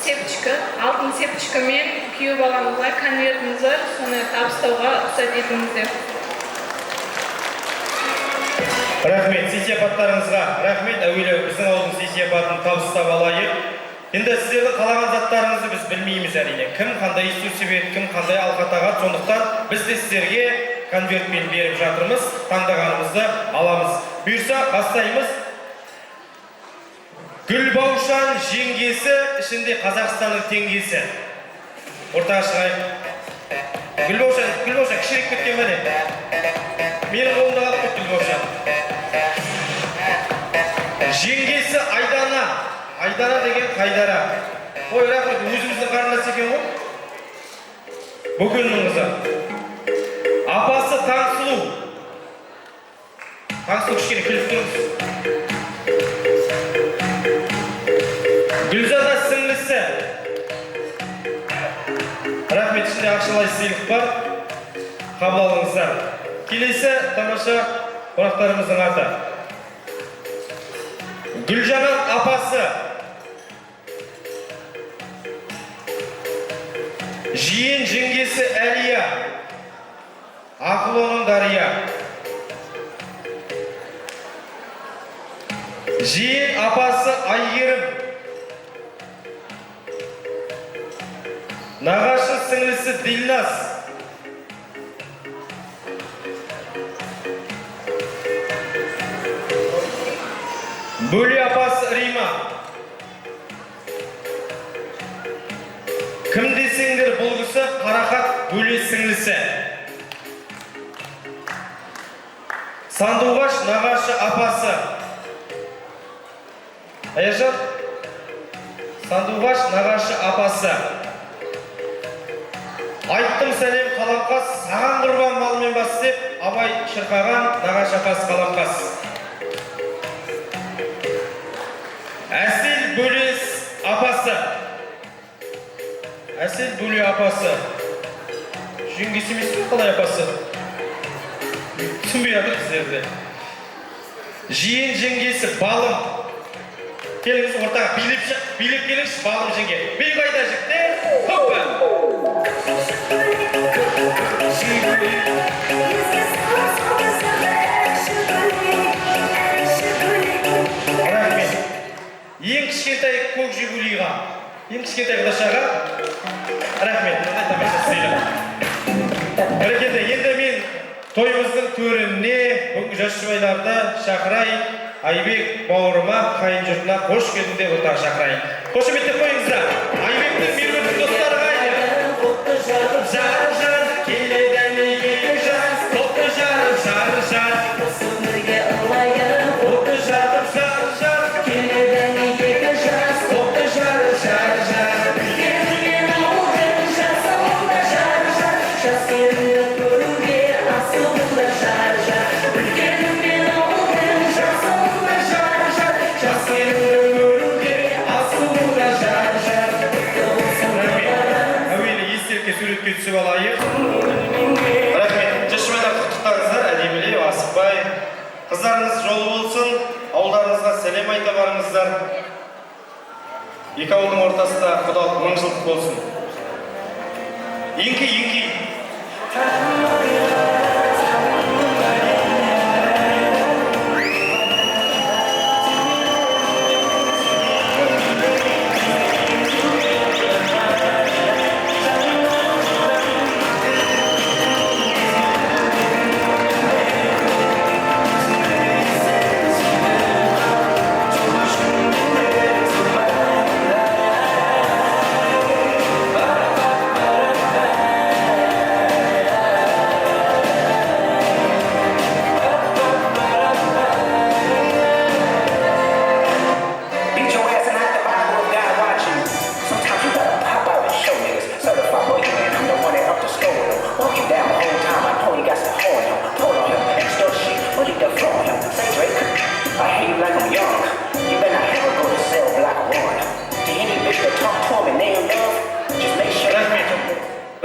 цепочка, алтын цепочкамен күйеу баламызға конвертіміз бар, соны табыстауға рұқсат етіңіздер. Рахмет, сый-сияпаттарыңызға рахмет. Әуелі біздің ауылдың сый-сияпатын табыстап алайық. Енді сіздердің қалаған заттарыңызды біз білмейміз әрине. Кім қандай су-себет, кім қандай алқа-тағат, сондықтан біз де сіздерге конвертпен беріп жатырмыз, таңдағанымызды аламыз. Бұйырса, бастаймыз. Гүлбаушан жеңгесі, ішінде Қазақстанның теңгесі. Ортаға шығайық. Гүлбаушан, кішірек кеткен мәне. Менің қолымда қалып кетті Гүлбаушан. Жеңгесі Айдана. Айдана деген Қайдара. Ой, рахмет, өзіміздің қарындас екен ғой. Бөгеннің қызы. Апасы Таңсұлу. Таңсұлу кішкене күліп тұрыңыз. Гүлзада сіңлісі. Рахмет, ішінде ақшалай сыйлық бар. Қабыл алыңыздар. Келесі тамаша қонақтарымыздың аты. Гүлжанның апасы. Жиен жеңгесі Әлия. Ақылының Дария. Жиен апасы Айгерім. Нағашы сіңлісі Дилнас. Бөле апасы Рима. Кім десеңдер бұл кісі Қарақат Бөле сіңлісі. Сандуғаш нағашы апасы. Аяжан, Сандуғаш нағашы апасы. Айттым сәлем қаламқас, саған құрбан малмен бас деп, Абай шырқаған нағашы апасы қаламқас. Әсел Бөлес апасы. Әсел Бөле апасы. Жеңгесі емес пе қалай апасы? Түсінбей жатыр сіздерді. Жиен жеңгесі Балым. Келіңіз ортаға билеп келіңіз Балым жеңге. Бей қайда жігіттер? Хоппа! Рахмет. Ең кішкентай көк жигулиға, ең кішкентай құдашаға рахмет. Тамаша сыйлық. Бәрекелді, енді мен тойымыздың төріне бүгінгі жас жұбайларды шақырайын. Айбек бауырыма, қайын жұртына қош келдіңде ортаға шақырайын. Қошеметтеп қойыңыздар. Айбектің меруерті достары қайда? Жар, келеді екі жас, топты жарым, жар. Осынырге ұлайым, топты жарым, жар. Келеді екі жас, топты жарым, жар. Келген ауылдың жасауында жар. Жас келінді көруге асылында жар. Үлкеніммен ауылдың жасауында жар. Жас келінді көруге асылында жар. Әуелі естелікке суретке түсіп алайық. Рахмет, жас-жұбайлар құттықтаңыздар, әдемілей, асықпай. Қыздарыңыз жолы болсын, ауылдарыңызға сәлем айта барыңыздар. Екі ауылдың ортасында құдалық 1000 жылдық болсын. Еңкі.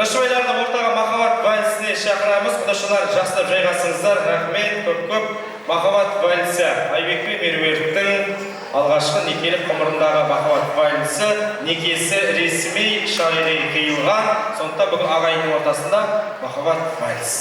Рашуайларды ортаға махаббат вальсіне шақырамыз. Құдашылар жақсылап жайғасыңыздар. Рахмет, көп махаббат вальсі. Айбек пен Меруерттің алғашқы некелік ғұмырындағы махаббат вальсі, некесі ресми шариғи қиылған. Сондықтан бүгін ағайынның ортасында махаббат вальс.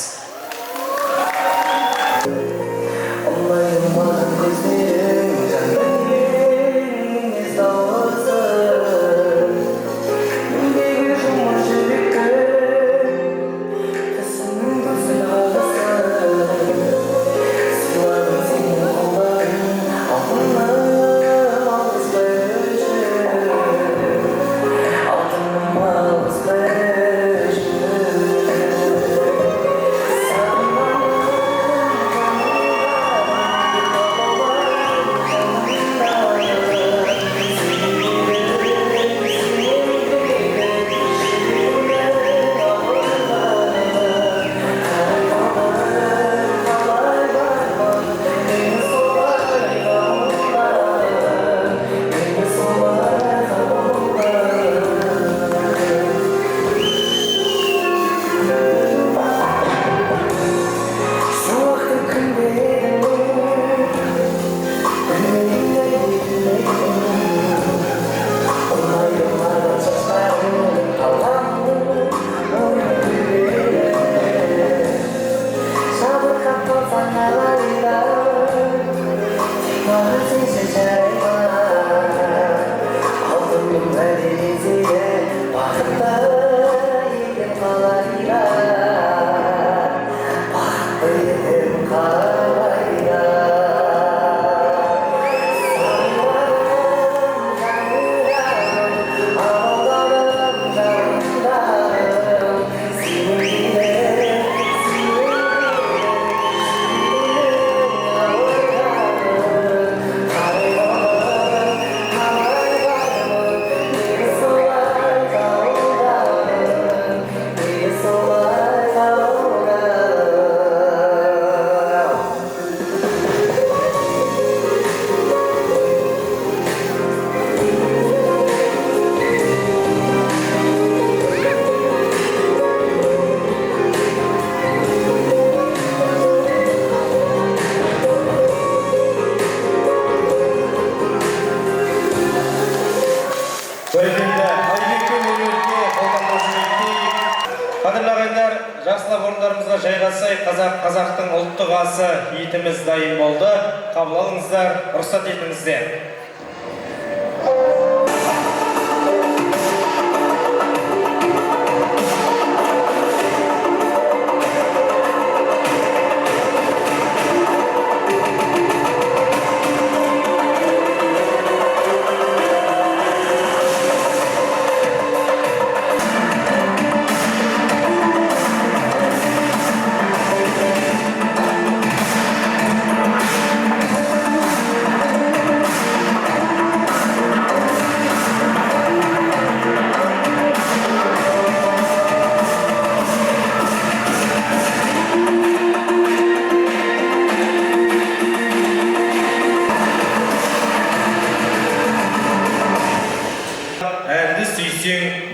Жақсылап орындарымызға жайғасайық. Қазақтың ұлттық асы етіміз дайын болды. Қабыл алыңыздар, рұқсат етіңіздер.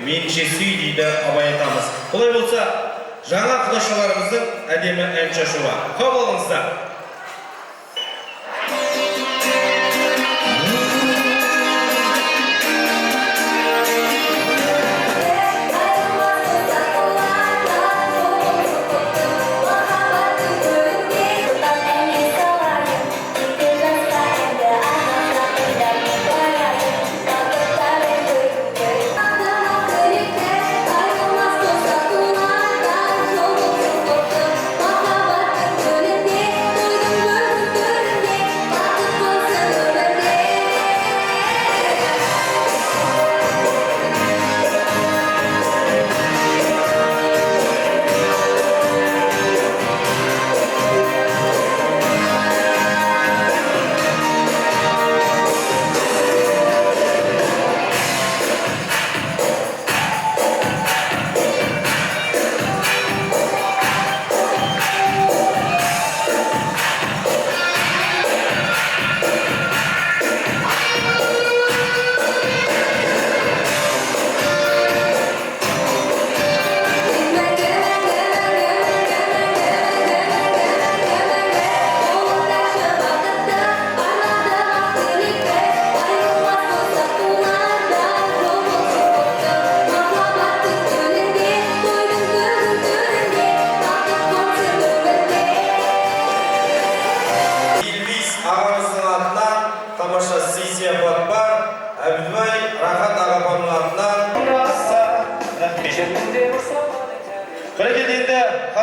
Менше сүй дейді абай атамыз. Олай болса, жаңа құдашаларымыздың әдемі ән шашуға. Қабыл алыңыздар.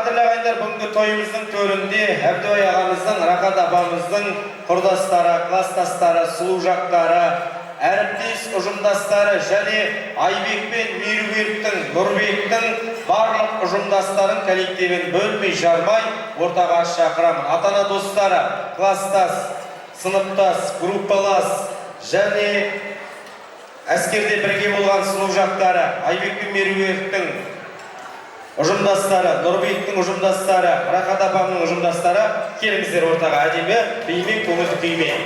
қадірлі ағайындар, бүгінгі тойымыздың төрінде Әбдібай ағамыздың, Рахат апамыздың құрдастары, кластастары, сұлу жақтары, әріптес ұжымдастары және Айбек пен Мейірбектің, Нұрбектің барлық ұжымдастарын коллективін бөлмей жармай ортаға шақырамын. Ата-ана достары, класстас, сыныптас, группалас және әскерде бірге болған сұлу жақтары, Айбек пен Мейірбектің ұжымдастары, Нұрбектің ұжымдастары, Рахат апамның ұжымдастары, келіңіздер ортаға әдемі бимен, көңілді күймен.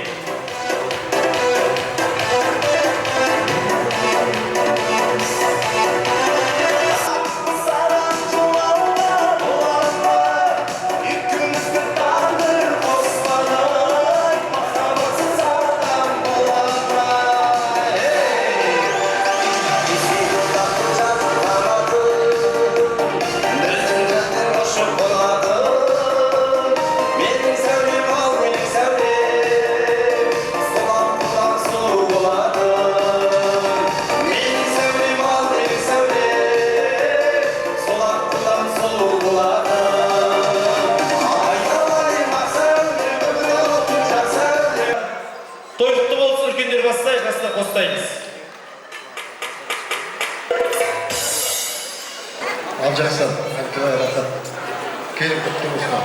Тойқұтты болсын, үлкендер бастайық, жастар қостаймыз. Ал жақсы, Әбдібай Рахат. Келіп құтты болсын.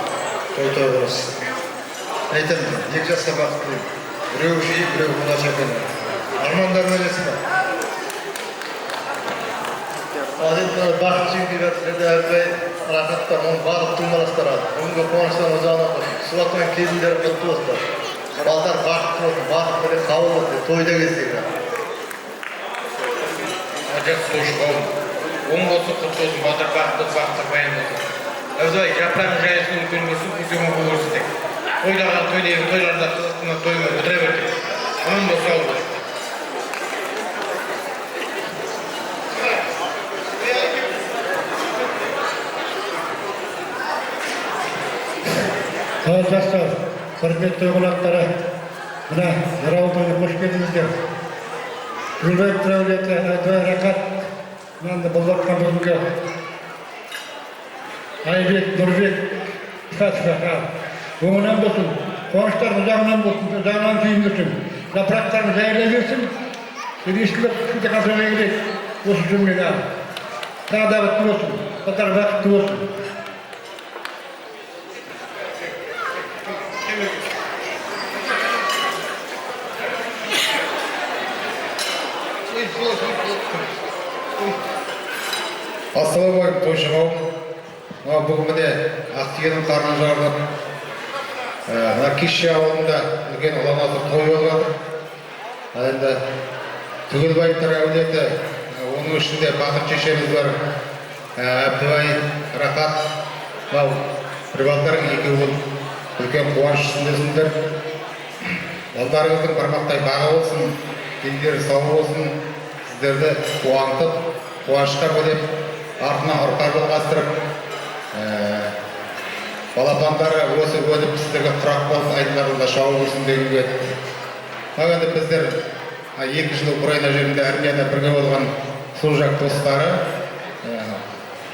Той болсын. Айтамын, екі жасқа бақыт тілеймін. Біреу жиі, біреу болашақ екен. Армандарың өлесі ме? Ал енді бақыт жеңдей жатыр, Әбдібай Рахаттан оның барлық тумаластар алды. Бүгінгі қуаныштан ұзағына қосын. Суатымен кезіндері құтты болсын. Балдар бақыт болсын, бақыт біле қабыл болсын, тойда кездегі. Жақсы тойшы қауым. Оң болсын, құтты болсын, балдар бақыт баян болсын. Әбдібай, жапырағын жайысының көрмесін көсеуін көрсетек. Тойлаған тойлеген тойларда қызықтына тоймен бітіре бердік. Аман болса ол. Ал жастар, құрметті қонақтары, мына жырау тойына қош келдіңіздер. Гүлбек Тәулеті, Әбдібай Рахат, мынаны бұлдатқан бүгінгі Айбек, Нұрбек, оңынан болсын, қуаныштар ұзағынан болсын, ұзағынан сүйіндірсін, жапырақтарын жайыла берсін, ересілік күшті қасыға келеді, осы жүммен тағы да бітті болсын, қатар бақытты болсын. Ассалаумағалейкум, тойшы қауым. Бүгін міне Ақтегеннің қарны жарылып, мына Кеші ауылында үлкен ұланаты той болып жатыр. Енді Түгелбаевтар әулеті, оның ішінде бақыт шешеміз бар, Әбдібай Рахат, рибалдарың екеуін үлкен қуаныш үстіндесіңдер. Балдарыңыздың бармақтай бағы болсын, дендері сау болсын, сіздерді қуантып, қуанышқа бөлеп, артына ұрпақ жалғастырып, балапандары өсіп өтіп сіздерге құрақ болып айдындарында шауып жүрсін дегенге. Енді біздер 2 жыл Украина жерінде армияда бірге болған сұлу жақ достары,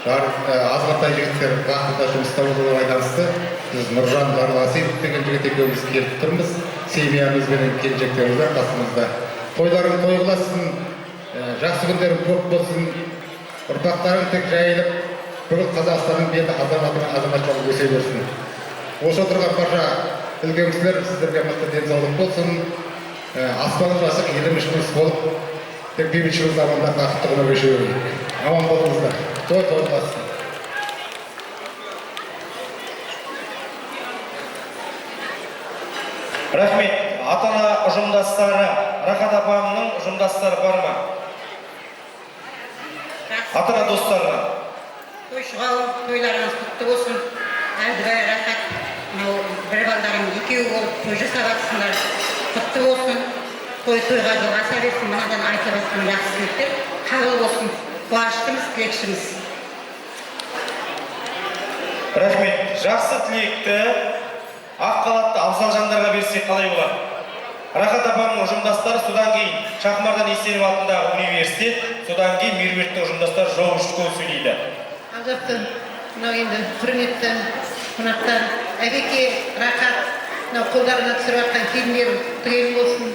азғантай жігіттер вақытта жұмыста болуға байланысты біз Нұржан Барласиев деген жігіт екеуміз келіп тұрмыз. Семьямыз бен келіншектеріміз бар қасымызда. Тойларың той қыласын, жақсы күндерің көп болсын, ұрпақтарың тек жайылып, бүкіл Қазақстанның беті азаматшылығы өсе берсін. Осы отырған барша үлкен кісілер сіздерге мықты денсаулық болсын, аспаны ашық, елім ішіміз болып, тек бейбітшілік заманда бақытты ғұмыр кеше берейік. Аман болыңыздар. Той қыласын. Рахмет. Ата-ана ұжымдастары, Рахат апамның ұжымдастары бар ма? Ата-ана достарына. Тойшы қауым, тойларыңыз құтты болсын. Әбдібай Рахат, бір балдарың екеуі болып той жасап жатсыңдар. Құтты болсын. Тойға жалғаса берсін. Мынадан айтып жатқан жақсы тілектер қабыл болсын. Қуаныштымыз, тілекшіміз. Рахмет. Жақсы тілекті ақ қалатты абзал жандарға берсек қалай болады? Рахат апамның ұжымдастары, содан кейін Шахмардан Есенов атындағы университет, содан кейін Мейірбектің ұжымдастары Жоғышқол сөйлейді. Ал жақсы, мынау енді құрметті қонақтар, әбеке рахат, мынау қолдарына түсіріп жатқан келіндер түгел болсын.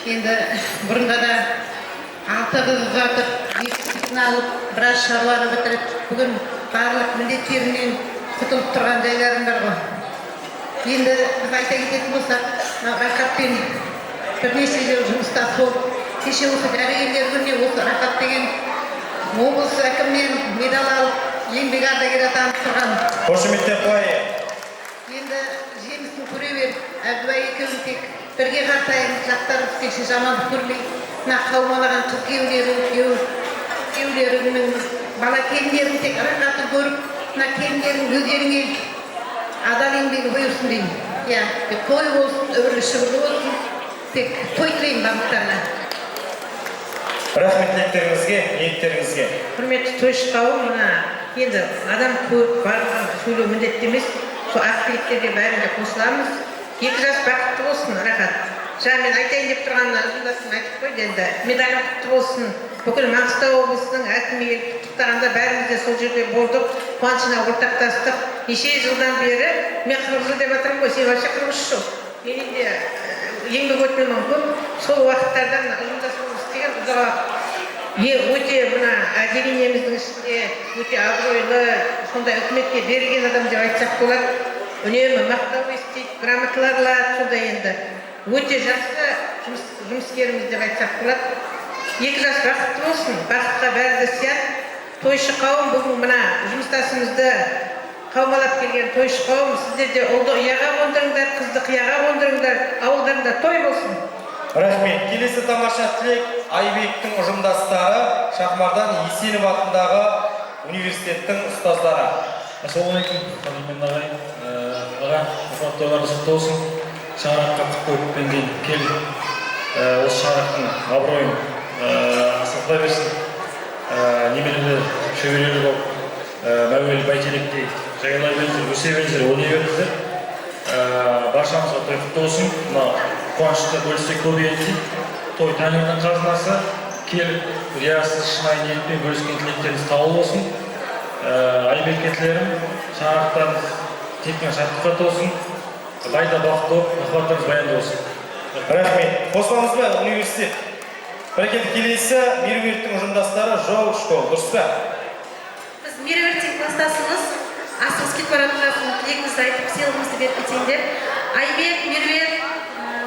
Енді бұрында да 6 қыз жатып, есіктен алып, біраз шаруаны бітіріп, бүгін барлық міндеттерінен құтылып тұрған жайларым бар ғой. Енді біз айта кететін болсақ, рахатпен бірнеше жыл жұмыста болып, кеше осы дәрігерлер күніне осы рахат деген облыс әкімінен медаль алып, еңбек ардагері атанып тұрған. Қошеметтер қойы. Енді жемісін көре бер, Әбдібай екеуін тек бірге қартайымыз, жақтарымыз кеше жамандық көрмей, мына қаумалаған қыз күйеулерінің бала келіндерін тек рахатын көріп, мына келіндердің өздеріңе адал еңбегі бұйырсын деймін. Иә, той болсын, өрлі шүбірлі болсын, тек той тілеймін барлықтарына. Рахмет ниеттеріңізге. Құрметті тойшы қауым, мына енді адам көп барлығын сөйлеу міндетті емес. Сол ақ-тілектерге бәрінде қосыламыз. 2 жас бақытты болсын, рахат. Жаңа мен айтайын деп тұрғанына ұзындасым айтып қойды енді. Медаль құтты болсын. Бүкіл Маңғыстау облысының әкімімен құттықтағанда бәріміз де сол жерде болдық. Қуанышына ортақтастық. Неше жылдан бері мен 40 жыл деп жатырмын ғой, сен вообще 43 жыл. Менің де еңбек өтілім көп. Сол уақыттардан ұжымдасымыз істеген ұзақ. Өте мына әдебиетіміздің ішінде өте абыройлы, сондай үкіметке берілген адам деп айтсақ болады. Үнемі мақтау естиді, грамоталар алады, сондай енді. Өте жақсы жұмыскеріміз деп айтсақ болады. 2 жас бақытты болсын, бақытқа бәрі де сият. Тойшы қауым бүгін мына жұмыстасымызды қаумалап келген тойшы қауым, сіздер де ұлды ұяға қондырыңдар, қызды қияға қондырыңдар, ауылдарында той болсын. Рахмет. Келесі тамаша тілек Айбектің ұжымдастары, Шахмардан Есенов атындағы университеттің ұстаздары. Ассалаумағалейкум, қадірмен ағайын. Аға, тойларыңыз құтты болсын. Шаңыраққа құт қойып пенген кел осы шаңырақтың абыройын асырта берсін. Немерелі шөберелі болып, мәуелі бәйтеректей жайылай беріңіздер, өсе беріңіздер, ойнай беріңіздер. Баршамызға той құтты болсын. Қуанышты бөлісте көбейеді. Той тәңірдің қазынасы. Келіп, риясыз шынайы ниетпен бөліскен тілектеріңіз табыл болсын. Айбекетлерім, шаңырақтан текмен шаттыққа толсын. Байда бақытты болып, махаббаттарыңыз баянды болсын. Рахмет. Қосыламыз ба университет? Бірекеті келесі Меруерттің ұжымдастары Жоу школ. Дұрыс па? Біз Меруерттің кластасымыз, асығыз кетіп бара жатқан тілегімізді айтып, сыйлығымызды беріп кетейін деп. Айбек, Меруерт,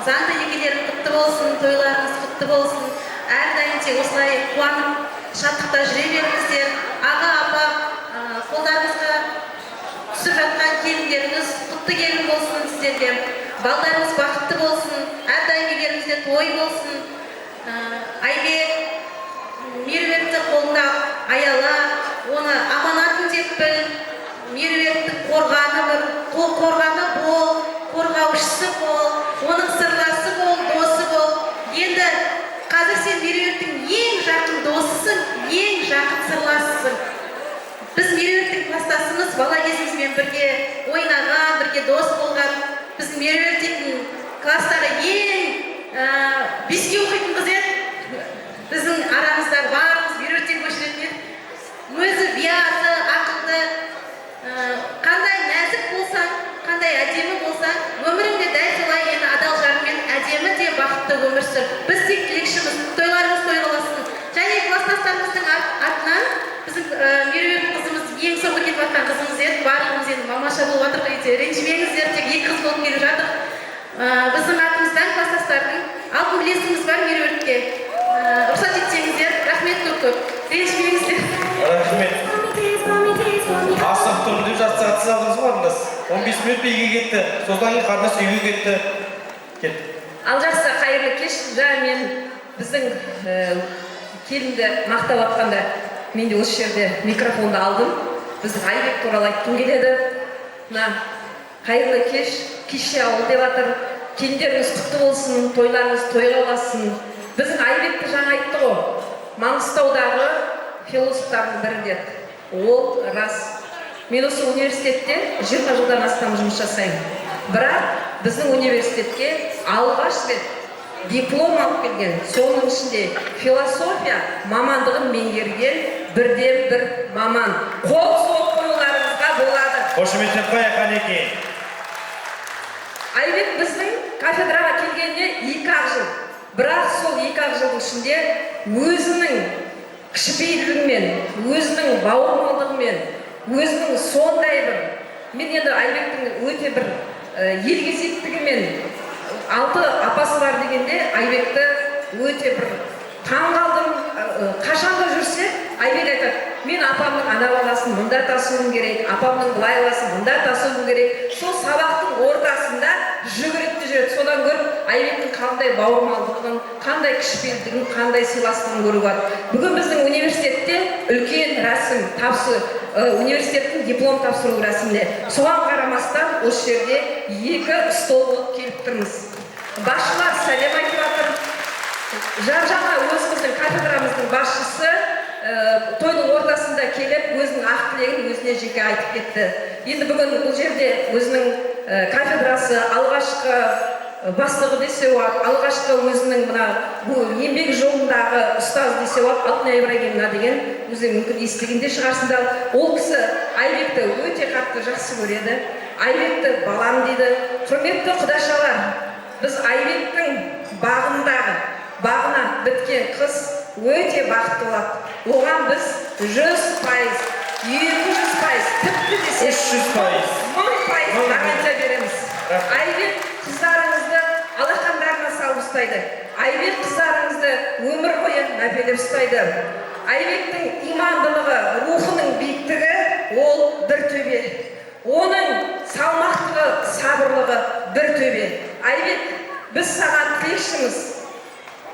заңды некелерің құтты болсын, тойларыңыз құтты болсын. Әрдайым тек осылай қуанып, шаттықта жүре беріңіздер. Аға, апа, қолдарыңызға түсіп жатқан келіндеріңіз құтты келін болсын сіздерге. Балдарыңыз бақытты болсын, әрдайым үйлеріңізде той болсын. Айбек, Меруертті қолыңда аяла, оны аманатын деп біл. Меруерттің қорғаны бол, қорғаушысы бол, оның сырласы бол, досы бол. Енді қазір сен Меруерттің ең жақын досысың, ең жақын сырласысың. Біз Меруерттің кластасымыз, бала кезімізбен бірге ойнаған, бірге дос болған. Біз Меруерттің кластары ең беске оқитын қыз еді. Біздің арамыздағы барымыз Меруерттен көшіретін еді. Өзі биязы, ақылды, қандай нәзік болсаң, қандай әдемі болсаң, өміріңде дәл солай енді адал жарыңмен әдемі де бақытты өмір сүр. Біз тек тілекшіміз, тойларымыз тойласын. Және кластастарымыздың атынан біздің Меруерт қызымыз ең соңғы кетіп жатқан қызымыз еді. Барлығымыз енді мамаша болып жатыр, ренжімеңіздер, тек 2 қыз болып келіп жатыр. Біздің атымыздан кластастардың алтын білесіңіз бар Меруертке. Рұқсат етсеңіздер, рахмет көп. Ренжімеңіздер. Рахмет. Асық тұрды деп жатса атсыз алдыңыз ғой ардас. 15 минут бейге кетті. Содан кейін қарнас үйге кетті. Ал жақсы, қайырлы кеш. Жаңа мен біздің келінді мақтап атқанда мен де осы жерде микрофонды алдым. Біздің Айбек туралы айтқым келеді. Қайырлы кеш, кеше ауыл деп жатыр. Келіндеріңіз құтты болсын, тойларыңыз тойға ұласын. Біздің Айбекті жаңа айтты ғой. Маңғыстаудағы философтардың бірі деді. Ол рас. Мен осы университетте 20 жылдан астам жұмыс жасаймын. Бірақ біздің университетке алғаш рет диплом алып келген, соның ішінде философия мамандығын меңгерген бірден бір маман. Қол соғып қоюларыңыз Қошеметтеп қояйық Қанеке. Айбек біздің кафедраға келгеніне 2 жыл. Бірақ сол 2 жылдың ішінде өзінің кішіпейілдігімен, өзінің бауырмалдығымен, өзінің сондай бір, мен енді Айбектің өте бір елгезектігімен 6 апасы бар дегенде Айбекті өте бір таң қалдым. Қашанда жүрсе Айбек айтады, мен апамның ана баласын мұнда тасуым керек, апамның былай баласын мұнда тасуым керек. Сол сабақтың ортасында жүгіріп жүреді. Содан көріп Айбектің қандай бауырмалдығын, қандай кішіпейілдігін, қандай сыйластығын көруге болады. Бүгін біздің университетте үлкен рәсім, университеттің диплом тапсыру рәсімінде. Соған қарамастан осы жерде 2 стол болып келіп тұрмыз. Басшылар сәлем айтып жатыр. Жан-жаңа өзіміздің кафедрамыздың басшысы тойдың ортасында келіп, өзінің ақ тілегін өзіне жеке айтып кетті. Енді бүгін бұл жерде өзінің кафедрасы алғашқы бастығы десе болады, алғашқы өзінің бұл еңбек жолындағы ұстаз десе болады, Алтынай Ибрагимовна деген, өзің мүмкін естігенде шығарсыңдар. Ол кісі Айбекті өте қатты жақсы көреді. Айбекті балам дейді. Құрметті құдашалар, біз Айбектің бағына біткен қыз өте бақытты болады. Оған біз 100%, 200%, тіпті десек 300%, 1000% гарантия береміз. Айбек қыздарыңызды алақандарына салып ұстайды. Айбек қыздарыңызды өмір бойы мәпелеп ұстайды. Айбектің имандылығы, рухының биіктігі ол бір төбе. Оның салмақтығы, сабырлығы бір төбе. Айбек, біз саған тілекшіміз.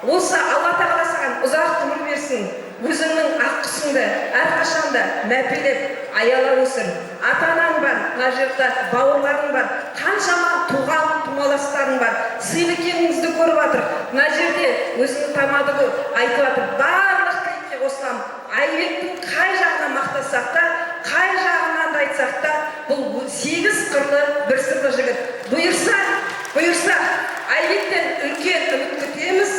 Осы Алла тағала саған ұзақ өмір берсін. Өзіңнің ақ құсыңды әрқашанда мәпелеп, аяла өсір. Ата-анаң бар, мына жерде бауырларың бар, қаншама туған тумаластарың бар. Сыйлы екеніңізді көріп жатыр. Мына жерде өзінің тамады айтып жатыр. Барлық тілекке қосылам. Айбектің қай жағынан мақтасақ та, қай жағынан да айтсақ та, бұл 8 қырлы бір сырлы жігіт. Бұйырса, Айбектен үлкен үміт күтеміз.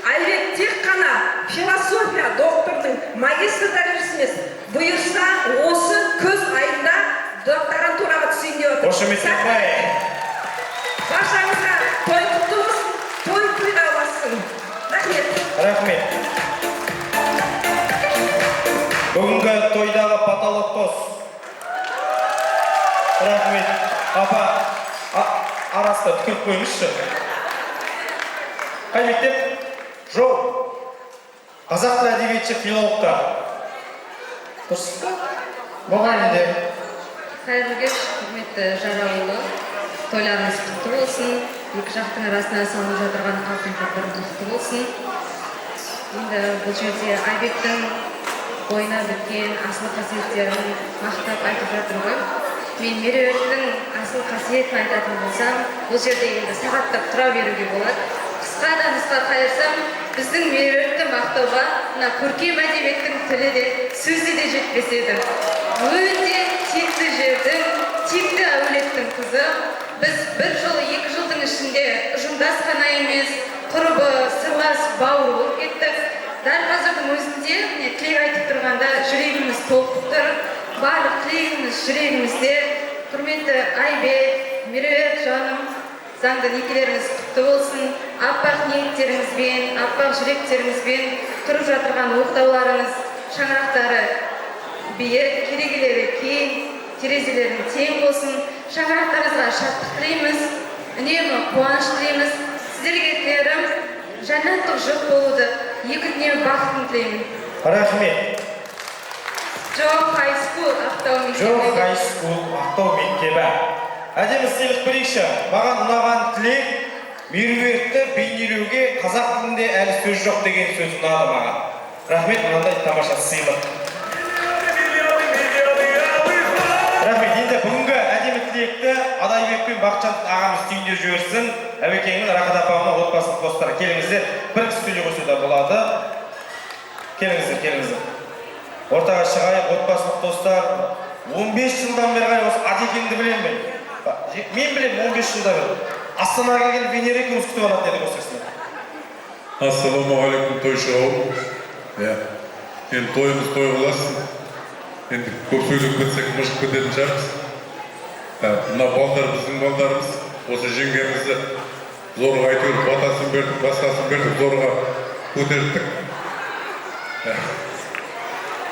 Айбек тек қана философия доктордың магистр дәрежесі емес. Бұйырса, осы күз айында докторантураға түсейін деп отыр. Қошеметтеп қояйық. Баршаңызға той құтты болсын, той тойға ұлассын. Рахмет. Бүгінгі тойдағы патологтос. Рахмет. Апа, арасында түкіріп қойыңызшы. Қай мектеп? Жол. Қазақ тілі әдебиетші филологтар. Дұрыс па? Мұғалімдер. Қайырлы кеш, құрметті Жарауылы. Тойларыңыз құтты болсын. Екі жақтың арасына салынып жатырған алтын қаптар құтты болсын. Енді бұл жерде Айбектің бойына біткен асыл қасиеттерін мақтап айтып жатыр ғой. Мен меруерттің асыл қасиетін айтатын болсам, бұл жерде енді сағаттап тұра беруге болады. Қысқа да нұсқа қайырсам, біздің меруертті мақтауға көркем әдебиеттің тілі де, сөзі де жетпес еді. Өте текті жердің, текті әулеттің қызы. Біз 1 жыл, 2 жылдың ішінде ұжымдас қана емес, құрбы, сырлас, бауыр болып кеттік. Дәл қазірдің өзінде тілек айтып тұрғанда жүрегіміз толқып тұр. Барлық тілегіміз жүрегімізде. Құрметті Айбек, Меруерт жаным, заңды некелеріңіз құтты болсын. Аппақ ниеттеріңізбен, аппақ жүректеріңізбен тұрып жатырған оқтауларыңыз, шаңырақтары биік, керегелері кең, терезелерін тең болсын. Шаңырақтарыңызға шаттық тілейміз, үнемі қуаныш тілейміз. Сіздерге тілерім жәннаттық жұп болуды, екі дүние бақытын тілеймін. Рахмет. Жоқ Хайскул Ақтау мектебі. Әдемі сыйлық берейікші. Маған ұнаған тілек, меруертті бейнелеуге қазақ тілінде әлі сөз жоқ деген сөз ұнады маған. Рахмет, мынандай тамаша сыйлық. Рахмет, енді бүгінгі әдемі тілекті Адайбек пен Бақытжан ағамыз түйіндеп жіберсін. Әбекеңнің Рахат апамның отбасылық достары. Келіңіздер, бір кісі сөйлей қойса да болады. Келіңіздер. Ортаға шығайық, отбасылық достар. 15 жылдан бері қарай осы Адекеңді білем мен. Мен білем 15 жылдан бері. Астанаға келген Венера екеуміз күтіп алады деді осы кісіні. Ассалаумағалейкум, тойшы қауым. Енді тойымыз той қыласың. Енді көп сөйлеп кетсек мыжып кететін шығармыз. Мына балдар біздің балдарымыз, осы жеңгемізді зорға әйтеуір батасын бердік, басқасын бердік, зорға көтердік.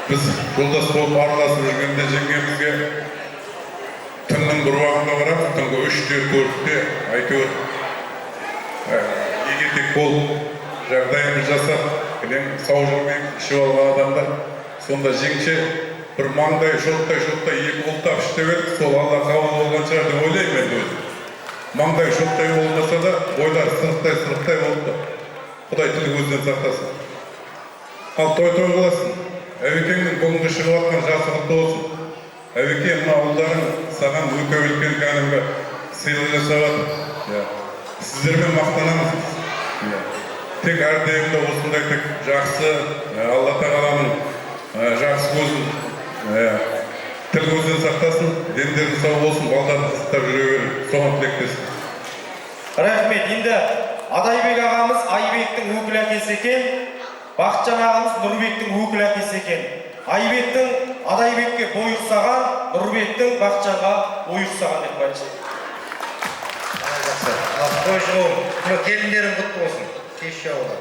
Біз жолдас болып араласып жүргенде жеңгемізге түннің бір уақытына қарап, түнгі 3-те, 4-те әйтеуір егетек болып жағдайымыз жасап, кілең сау жүрмей ішіп алған адамдар, сонда жеңше бір маңдай шоттай екі ұлттап іштеп едік, сол Алла қабыл болған шығар деп ойлаймын енді өзім. Маңдай шоттай болмаса да, бойлар сырықтай болды. Құдай тілі көзден сақтасын. Ал той қыласын. Әбекеңнің бүгінгі шығып атқан жасы құтты болсын. Әбеке, мына ұлдарың саған өте үлкен кәдімгі сыйлық жасап жатыр. Сіздермен мақтанамыз. Тек әрдайымда осындай тек жақсы, Алла тағаланың жақсы көзін, тіл көзден сақтасын, дендерің сау болсын, балдарды сақтап жүре берін. Соған тілектесін. Рахмет. Енді Адайбек ағамыз Айбектің өкіл әкесі екен, Бақытжан ағамыз Нұрбектің өкіл әкесі екен. Айбектің Адайбекке бой ұқсаған, Нұрбектің Бақытжанға бой ұқсаған деп қайтшы. Той шығуым, келіндерім құтты болсын. Кеш жауыда.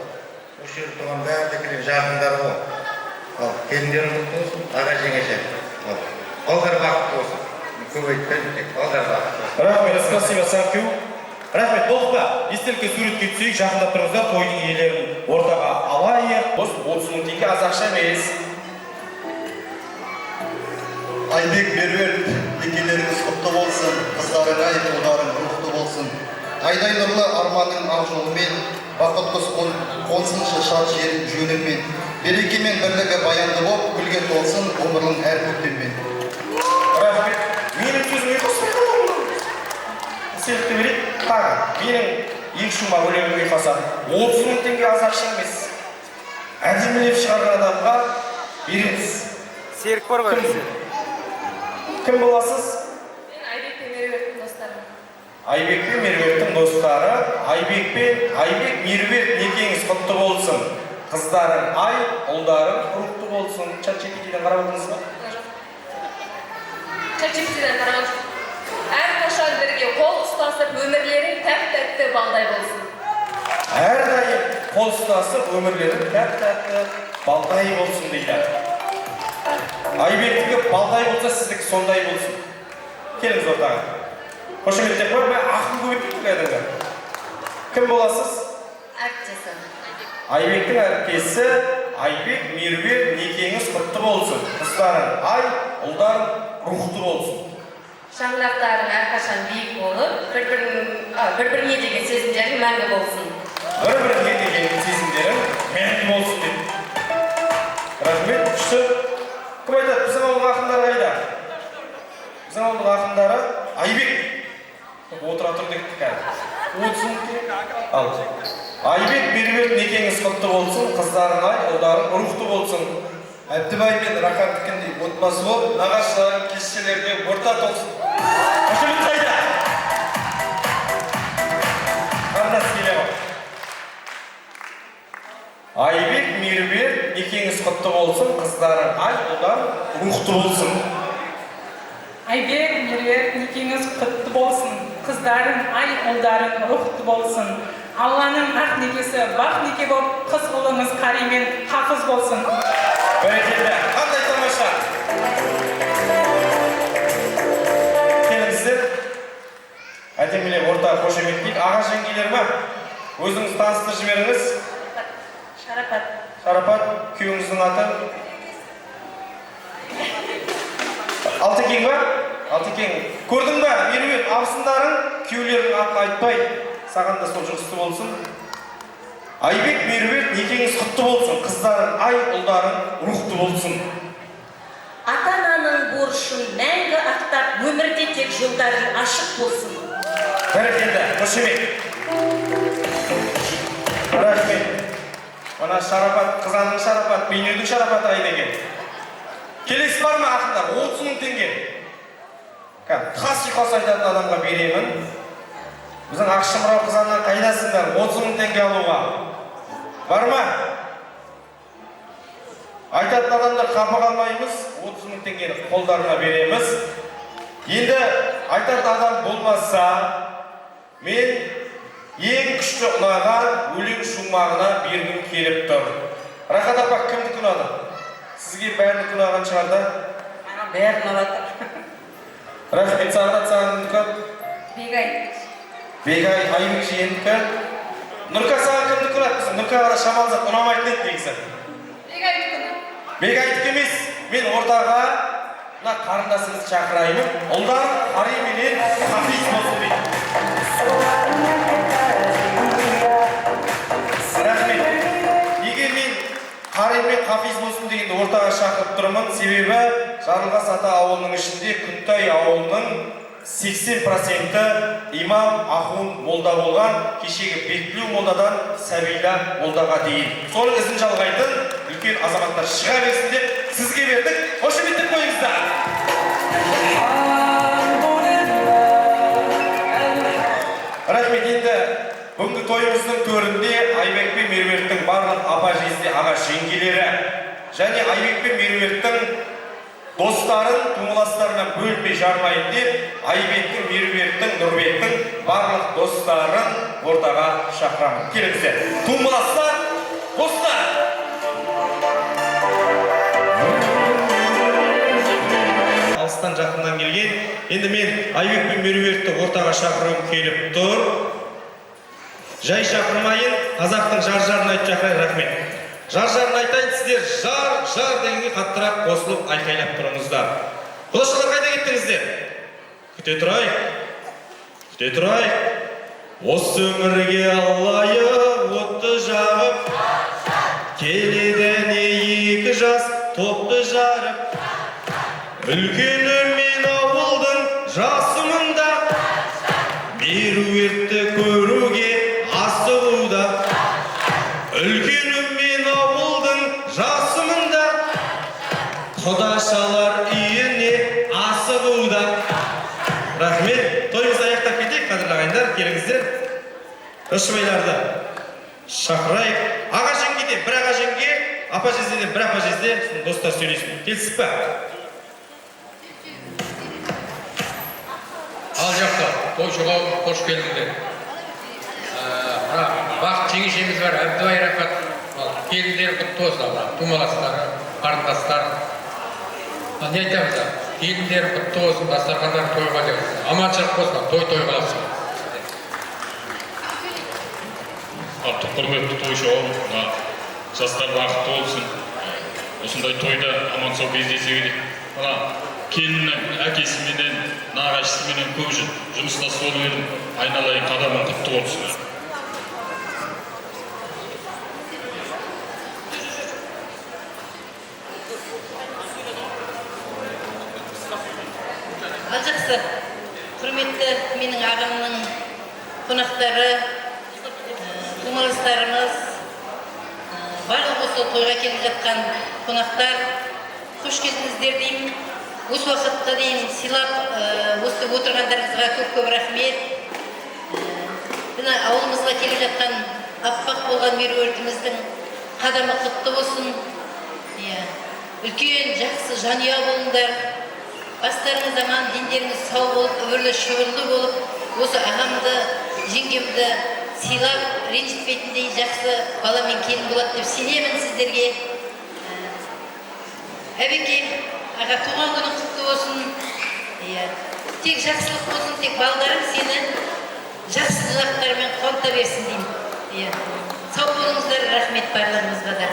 Осы жерде тұрған бәрі келген жақындары бол. Ал келіндерім құтты болсын, аға жеңеше. Балдар бақытты болсын. Көп айтпайды тек, балдар бақытты болсын. Рахмет, спасибо, сәңкеу. Рахмет, болдық па? Естелікке суретке түсейік, жақында тұрыңыздар, тойдың иелерін ортаға алайық. 30 мың теңге аз ақша емес. Айбек, Меруерт, некелеріңіз құтты болсын, қыздарың ай, ұлдарың рухты болсын. Айдай нұрлы арманның ақ жолымен, бақыт құс қонсыншы шат жерін жөніңмен, береке мен бірлігі баянды боп, гүлге толсын ғұмырың әр көктеммен. Рахмет, менің сөзіме қоспай қаламын. Селікті берейік, тағы, менің ең шума өлеңіме қаса 30 мың теңге аз ақша емес. Әдемілеп шығарған адамға береміз. Серік бар ғой? Кім боласыз? Мен Айбек пен Меруерттің достары. Айбек пен Меруерттің достары. Айбек, Меруерт некеңіз құтты болсын. Қыздарың ай, ұлдарың рухты болсын. Чат-GPT-ден қарап отырсыз ба? Чат-GPT-ден қарап отырсыз. Әрқашан бірге қол ұстасып, өмірлерің тәп-тәтті балдай болсын. Әрдайым қол ұстасып, өмірлерің тәп-тәтті балдай болсын дейді. Айбектікі балдай болса, сіздікі сондай болсын. Келіңіз ортаға. Қошеметтеп қой, мен ақыл көбеттік кәдімгі. Кім боласыз? Әріптесі. Айбектің әріптесі, Айбек, Меруерт, некеңіз құтты болсын. Қыздарың ай, ұлдарың рухты болсын. Шаңырақтарың әрқашан биік болып, бір-біріне деген сезімдерің мәңгі болсын. Бір-біріне деген сезімдерің мәңгі болсын деп. Рахмет, күшті. Кім айтады, біздің ауылдың ақындары қайда? Біздің ауылдың ақындары Айбек. Отыра тұр дектік кәді. 30 мың теңге. Ал. Айбек, Меруерт некеңіз құтты болсын, қыздарың ай, ұлдарың рухты болсын. Әбдібай мен Рахаттікіндей отбасы болып, нағашыларың кешелерде орта толсын. Қошемет қайда? Қарындас келе ғой. Айбек, Меруерт некеңіз құтты болсын, қыздарың ай, ұлдарың рухты болсын. Айбек, Меруерт некеңіз құтты болсын, қыздарың ай, ұлдарың рухты болсын. Алланың ақ некесі бақ неке болып, қыз ұлыңыз қари мен хафыз болсын. Бәрекелді, қандай тамаша. Келіңіздер. Әдемілеп орта қошеметтейік. Аға жеңгелер ма? Өзіңіз таныстыр жіберіңіз. Шарапат. Шарапат, күйеуіңіздің аты? Алтекең ба? Алтекең. Көрдің ба? Меруерт, абысындарың күйеулердің атын айтпай. Саған да сол жұғысты болсын. Айбек, Меруерт некеңіз құтты болсын. Қыздарың ай, ұлдарың рухты болсын. Ата-ананың борышын мәңгі ақтап, өмірде тек жолдарың ашық болсын. Бәрекелді, қошемет. Рахмет. Мына шарапат, қызаның шарапат, бейнеудің шарапаты айдеген. Келесі бар ма ақындар? 30 мың теңге. Тас айтатын адамға беремін. Біздің Ақшымырау қызаннан қайдасыңдар 30 мың теңге алуға. Бар ма? Айтатын адамдар қапы қалмаймыз, 30 мың теңгені қолдарына береміз. Енді айтар адам болмаса, мен ең күшті ұнаған өлең шумағына бергім келіп тұр. Рахат апа, кімді ұнады? Сізге бәрін ұнаған шығар да? Бәрін ұнады. Рахмет, Сағдат сағындікі? Бегай. Бегай, Айбек жиендікі? Нұрка саған кімді ұнады? Нұркаға да шамалзат ұнамайтын еді дегісі. Бегайдікі емес, мен ортаға мына қарындасыңызды шақырайын. Ұлдар Қари менен Хафиз болсын дейді. Рахмет. Неге мен Қари мен Хафиз болсын дегенді ортаға шақырып тұрмын? Себебі Жарылғас ата ауылының ішінде Күнтай ауылының 80% имам Ахун молда болған, кешегі Бектілеу молдадан Сәбила молдаға дейін. Соның ізін жалғайтын үлкен азаматтар шыға берсін деп сізге бердік. Қошеметтеп қойыңыздар. Рахмет. Енді бүгінгі тойымыздың төрінде Айбек пен Меруерттің барлық апа жезде аға жеңгелері және Айбек пен Меруерттің достарын тумаластарынан бөлмей жармайын деп, Айбектің, Меруерттің, Нұрбектің барлық достарын ортаға шақырамын. Келіңіздер. Тумаластар, достар! Алыстан жақыннан келген. Енді мен Айбек пен Меруертті ортаға шақыруым келіп тұр. Жай шақырмайын, қазақтың жар-жарын айтып шақырайын. Рахмет. Жар-жарын айтайын, сіздер жар дегенге қаттырақ қосылып айқайлап тұрыңыздар. Құлашылар қайда кеттіңіздер? Күте тұрайық. Осы өмірге лайық отты жағып, келеді не екі жас топты жарып. Үлкені мен ауылдың жасымында, Меруертті көруге асығуда. Үлкені мен ауылдың жасымында, құдашалар үйіне асығуда. Рахмет. Тойымызды аяқтап кетейік, қадірлі ағайындар, келіңіздер. Рышбайларды шақырайық. Аға жеңгеден бір аға жеңге, апа жездеден бір апа жезде, достар сөйлесін. Келсіп па? Ал жақта, той-шолау қош келдіңдер. Бақыт жеңешеміз бар, Әбдібай Рахат. Келіндер құтты болсын, тумаластары, қарындастар. Не айтамыз? Келіндер құтты болсын, дастархандар тойға деп. Аманшылық болсын, той қаласын. Құрметті той-шоу, жастар бақытты болсын. Осындай тойда аман сау кездесе керек. Келіннің әкесіменен, нағашысыменен көп жұмыста сол едім, айналайын қадамын құтты болсын. Ал жақсы, құрметті менің ағамның қонақтары, тумаластарымыз, барлық осы тойға келіп жатқан қонақтар, қош келдіңіздер деймін. Осы уақытта дейін сыйлап, осы отырғандарыңызға көп рахмет. Мына ауылымызға келіп жатқан аппақ болған Меруертіміздің қадамы құтты болсын. Үлкен, жақсы жанұя болыңдар. Бастарыңыз аман, дендеріңіз сау болып, өмірлі шүбірлі болып, осы ағамды, жеңгемді сыйлап, ренжітпейтіндей жақсы баламен келін болады деп сенемін сіздерге. Әбеке, аға, туған күні құтты болсын. Тек жақсылық болсын, тек балдарым сені жақсы жақтарымен қуанта берсін деймін. Сау болыңыздар, рахмет барлығыңызға да.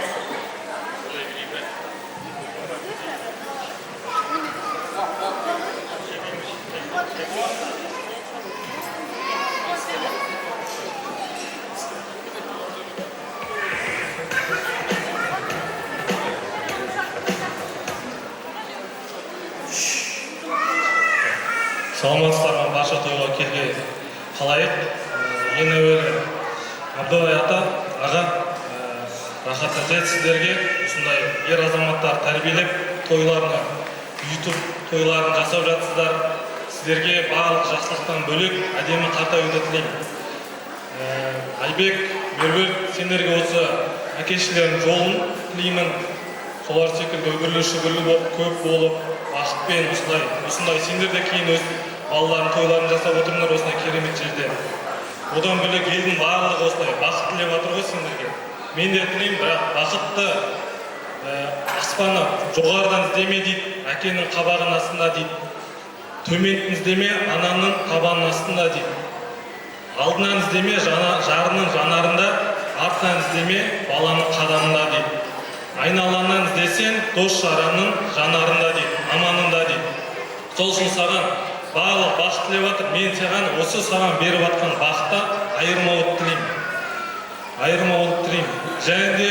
Саламатсыздар, барша тойға келген қалайық. Ең әуелі Абдыбай ата, аға, рахат етеді сіздерге. Осындай ер азаматтар тәрбиелеп, тойларына YouTube тойларын жасап жатсыздар. Сіздерге барлық жақсылықтан бөлек әдемі қарта өтті тілеймін. Айбек, Меруерт, сендерге осы әкешілердің жолын тілеймін. Солар секілді өбірлі шүбірлі болып, көп болып, бақытпен осындай сендер де кейін өз балалардың тойларын жасап отырыңдар осындай керемет жерде. Одан бөлек елдің барлығы осылай бақыт тілеп жатыр ғой сендерге. Мен де тілеймін, бірақ бақытты аспаны жоғарыдан іздеме дейді, әкенің қабағының астында дейді. Төмен іздеме, ананың табанының астында дейді. Алдынан іздеме, жарының жанарында, артынан іздеме, баланың қадамында дейді. Айналаңнан іздесең, дос жараның жанарында дейді, аманында дейді. Сол үшін саған барлық бақыт тілеп жатыр. Мен саған осы саған беріп жатқан бақытта айырмауды тілеймін. Және де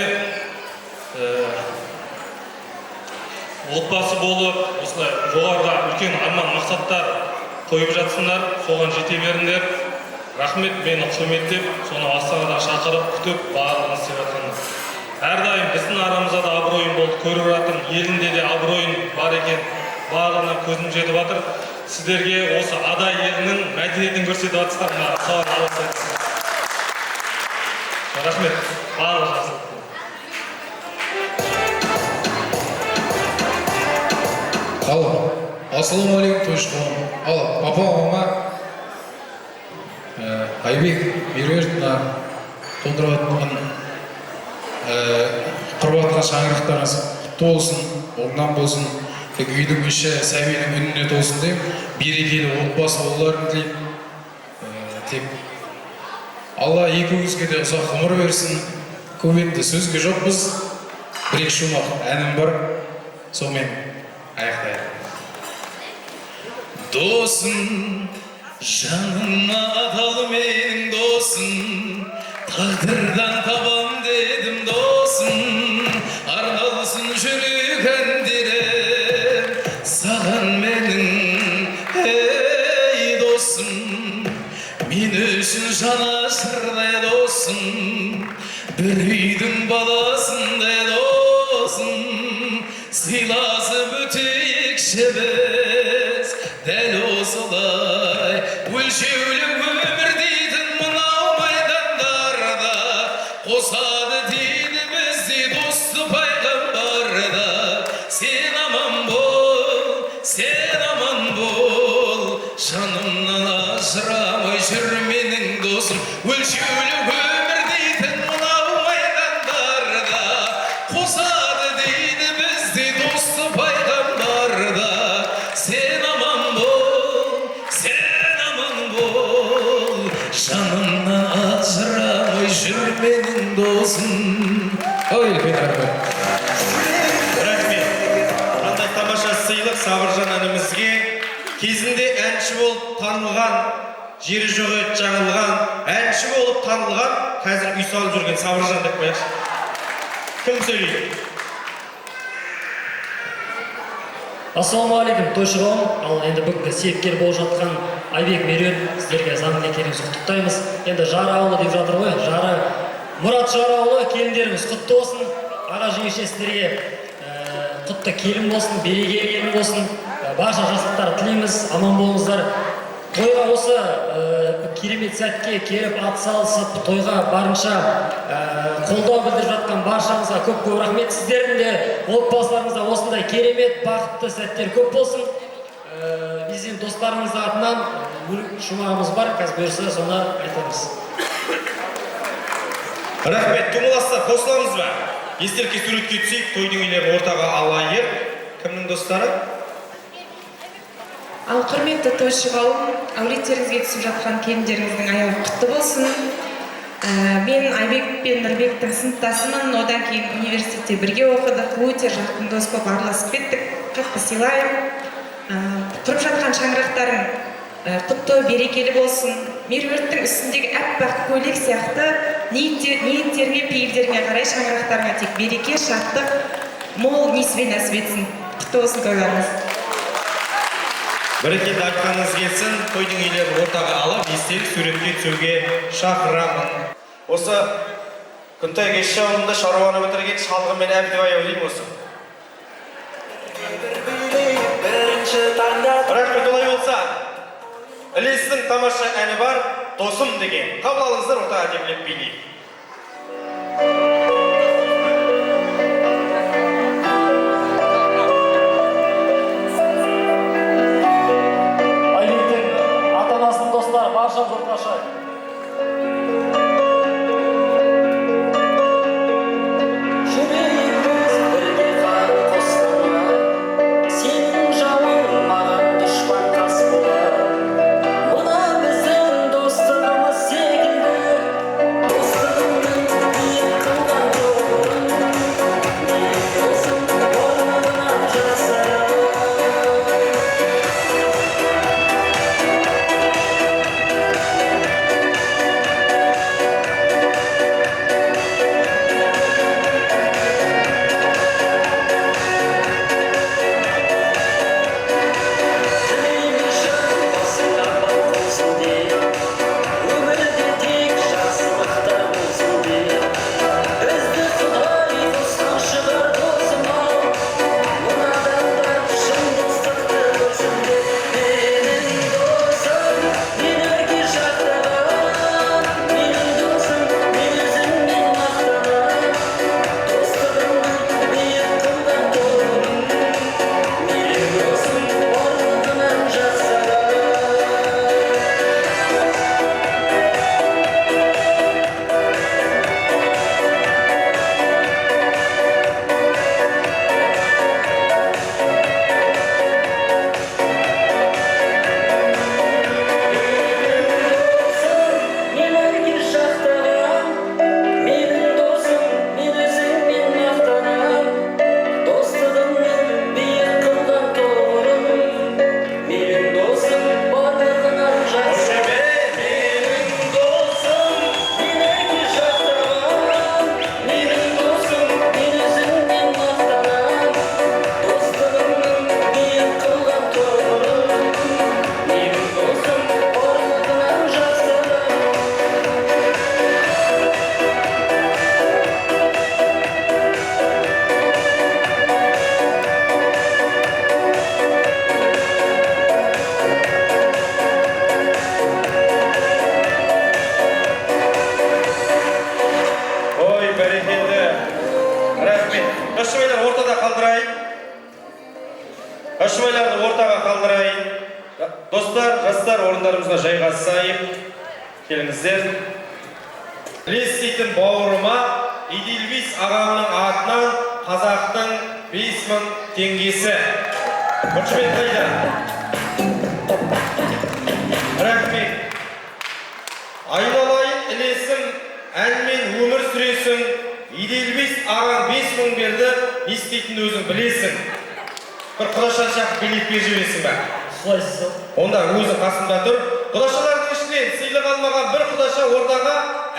отбасы болып, осылай жоғарыға үлкен арман мақсаттар қойып жатсыңдар, соған жете беріңдер. Рахмет, мені құрметтеп, соны Астанадан шақырып, күтіп, барлығын істеп жатқандар. Әрдайым біздің арамызда да абыройын болды, көріп жатырмын, елінде де абыройын бар екен, барлығына көзім жетіп жатыр. Сіздерге осы Адай елінің мәдениетін көрсетіп жатсыздар, сау болыңыздар. Рахмет, барлығы жақсылық. Ассалаумағалейкум, тойшықұлым. Папа, мама, Айбек, Меруертовна толтырып жатқан құрып жатқан шаңырақтарыңыз құтты болсын, орнан болсын, тек үйдің іші сәбидің үніне толсын деп, берекелі отбасы болуларын тілеймін. Тек Алла екеуіңізге де ұзақ ғұмыр берсін. Көп енді сөзге жоқпыз. Бір-екі шумақ әнім бар, сонымен аяқтайық. Досым, жаныма адал менің досым, тағдырдан табам дедім досым, арналсын жүрек әндерім, саған менің, ей досым, мен үшін жанашырдай досым, бір үйдің баласындай досым, сыйласып өтейік шебіз, дәл осылай өлшеулі өмір дейтін мынау майдандарда, қосады дейді бізді досты пайғамбарда. Сен аман бол, жанымнан ажырамай жүр менің досым. Өлшеулі өмір дейтін мынау майдандарда, қосады дейді бізді досты пайғамбарда. Сен аман бол, жанымнан ажырамай жүр менің досым. Рахмет. Қандай тамаша сыйлық Сабыржан інімізге. Кезінде әнші болып танылған, жері жоқ еді жаңылған, әнші болып танылған, қазір үй салып жүрген Сабыржан деп қояйықшы. Кім сөйлейді? Ассалаумағалейкум, тойшығым. Ал енді бүгінгі себепкер болып жатқан Айбек, Меруерт, сіздерге заң некелеріңіз құттықтаймыз. Енді жары ауылы деп жатыр ғой, жары Мұрат жары ауылы, келіндеріңіз құтты болсын. Аға жеңеше сіздерге құтты келін болсын, берекелі келін болсын. Барша жақсылықтар тілейміз, аман болыңыздар. Тойға осы керемет сәтке келіп атсалысып, тойға барынша қолдау білдіріп жатқан баршаңызға көп-көп рахмет. Сіздердің де отбасыларыңызда осындай керемет, бақытты сәттер көп болсын. Біздің достарымыз атынан шумағымыз бар, қазір бұйырса соны айтамыз. Рахмет, тұмыласыздар, қосыламыз ба? Естелікке суретке түсейік, тойдың үйлерін ортаға алайық. Кімнің достары? Ал құрметті тойшығауым, әулеттеріңізге түсіп жатқан келіндеріңіздің аяғы құтты болсын. Мен Айбек пен Нұрбектің сыныптасымын, одан кейін университетте бірге оқыдық, өте жақын дос болып араласып кеттік, қатты сыйлаймын. Құрып жатқан шаңырақтарың құтты, берекелі болсын. Меруерттің үстіндегі аппақ көйлек сияқты ниеттеріңе, пейілдеріңе қарай шаңырақтарыңа тек береке, шаттық, мол несібе нәсіп етсін. Құтты болсын тойларыңыз. Бірекелді айтқаныңыз келсін, тойдың үйлерін ортаға алып, естелік суретке түсуге шақырамын. Осы күнтай кеш жауында шаруаны бітірген шалғымен әбді баяулеймін осы. Рахмет, олай болса, Ілестің тамаша әні бар, досым деген. Қабыл алыңыздар, ортаға демлеп билейік. ортада қалдырайын. Ашмайларды ортаға қалдырайын. Достар, жастар, орындарымызға жайғасайық. Келіңіздер. Лестейтін бауырыма Идилбис ағамның атынан қазақтың 5000 теңгесі. Қошемет қайда? Рахмет. Айналайын ілесің, әнмен өмір сүресің. Идилбис ағаң 5000 берді, не істейтін өзің білесің. Бір құдашан шақып билет беріп жібересің бе? Онда өзі қасында тұр. Құдашалардың ішінен сыйлық алмаған бір құдаша ортаға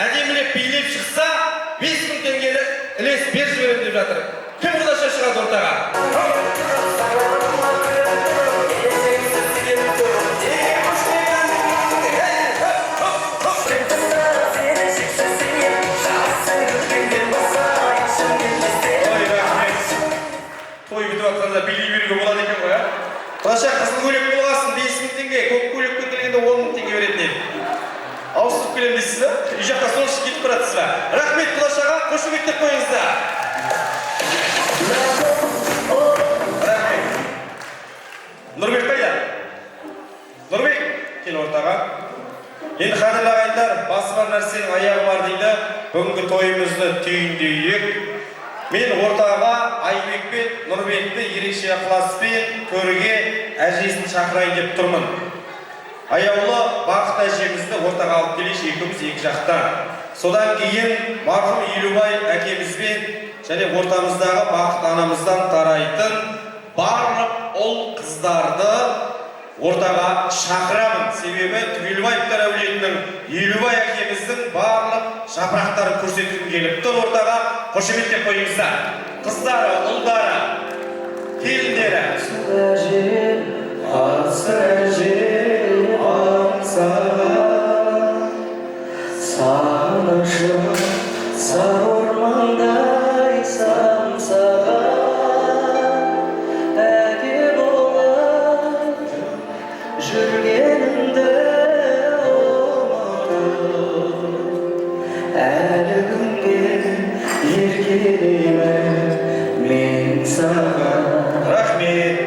әдемілеп билеп шықса, 5000 теңгені ілес беріп жіберем деп жатыр. Кім құдаша шығады ортаға? Той бітіп атқанда билей беруге болады екен ғой, а? Құдаша қызыл көйлек болғасын 5000 теңге, көк көйлек көтергенде 10 000 теңге береді дейді. Ауысып келем дейсіз ба? Үй жаққа соншы кетіп баратсыз ба? Рахмет құдашаға, қошеметтеп қойыңыздар. Рахмет. Нұрбек қайда? Нұрбек, кел ортаға. Енді қадірлі ағайындар, басы бар нәрсенің аяғы бар дейді. Бүгінгі тойымызды түйіндейік. Мен ортаға Айбек пен Нұрбекті ерекше ықыласпен көруге әжесін шақырайын деп тұрмын. Аяулы бақыт әжемізді ортаға алып келейінші, екеуміз екі жақтан. Содан кейін марқұм Елубай әкемізбен және ортамыздағы бақыт анамыздан тарайтын барлық ұл қыздарды ортаға шақырамын. Себебі Елубаевтар әулетінің Елубай әкеміздің барлық жапырақтарын көрсеткім келіп тұр ортаға. Қошеметтеп қойыңыздар. Қыздары, ұлдары, келіндері. Сағынышым сары ормандай самсаған, әке болып жүргенімді ұмытып, әлі күнге еркелеймін мен саған. Рахмет.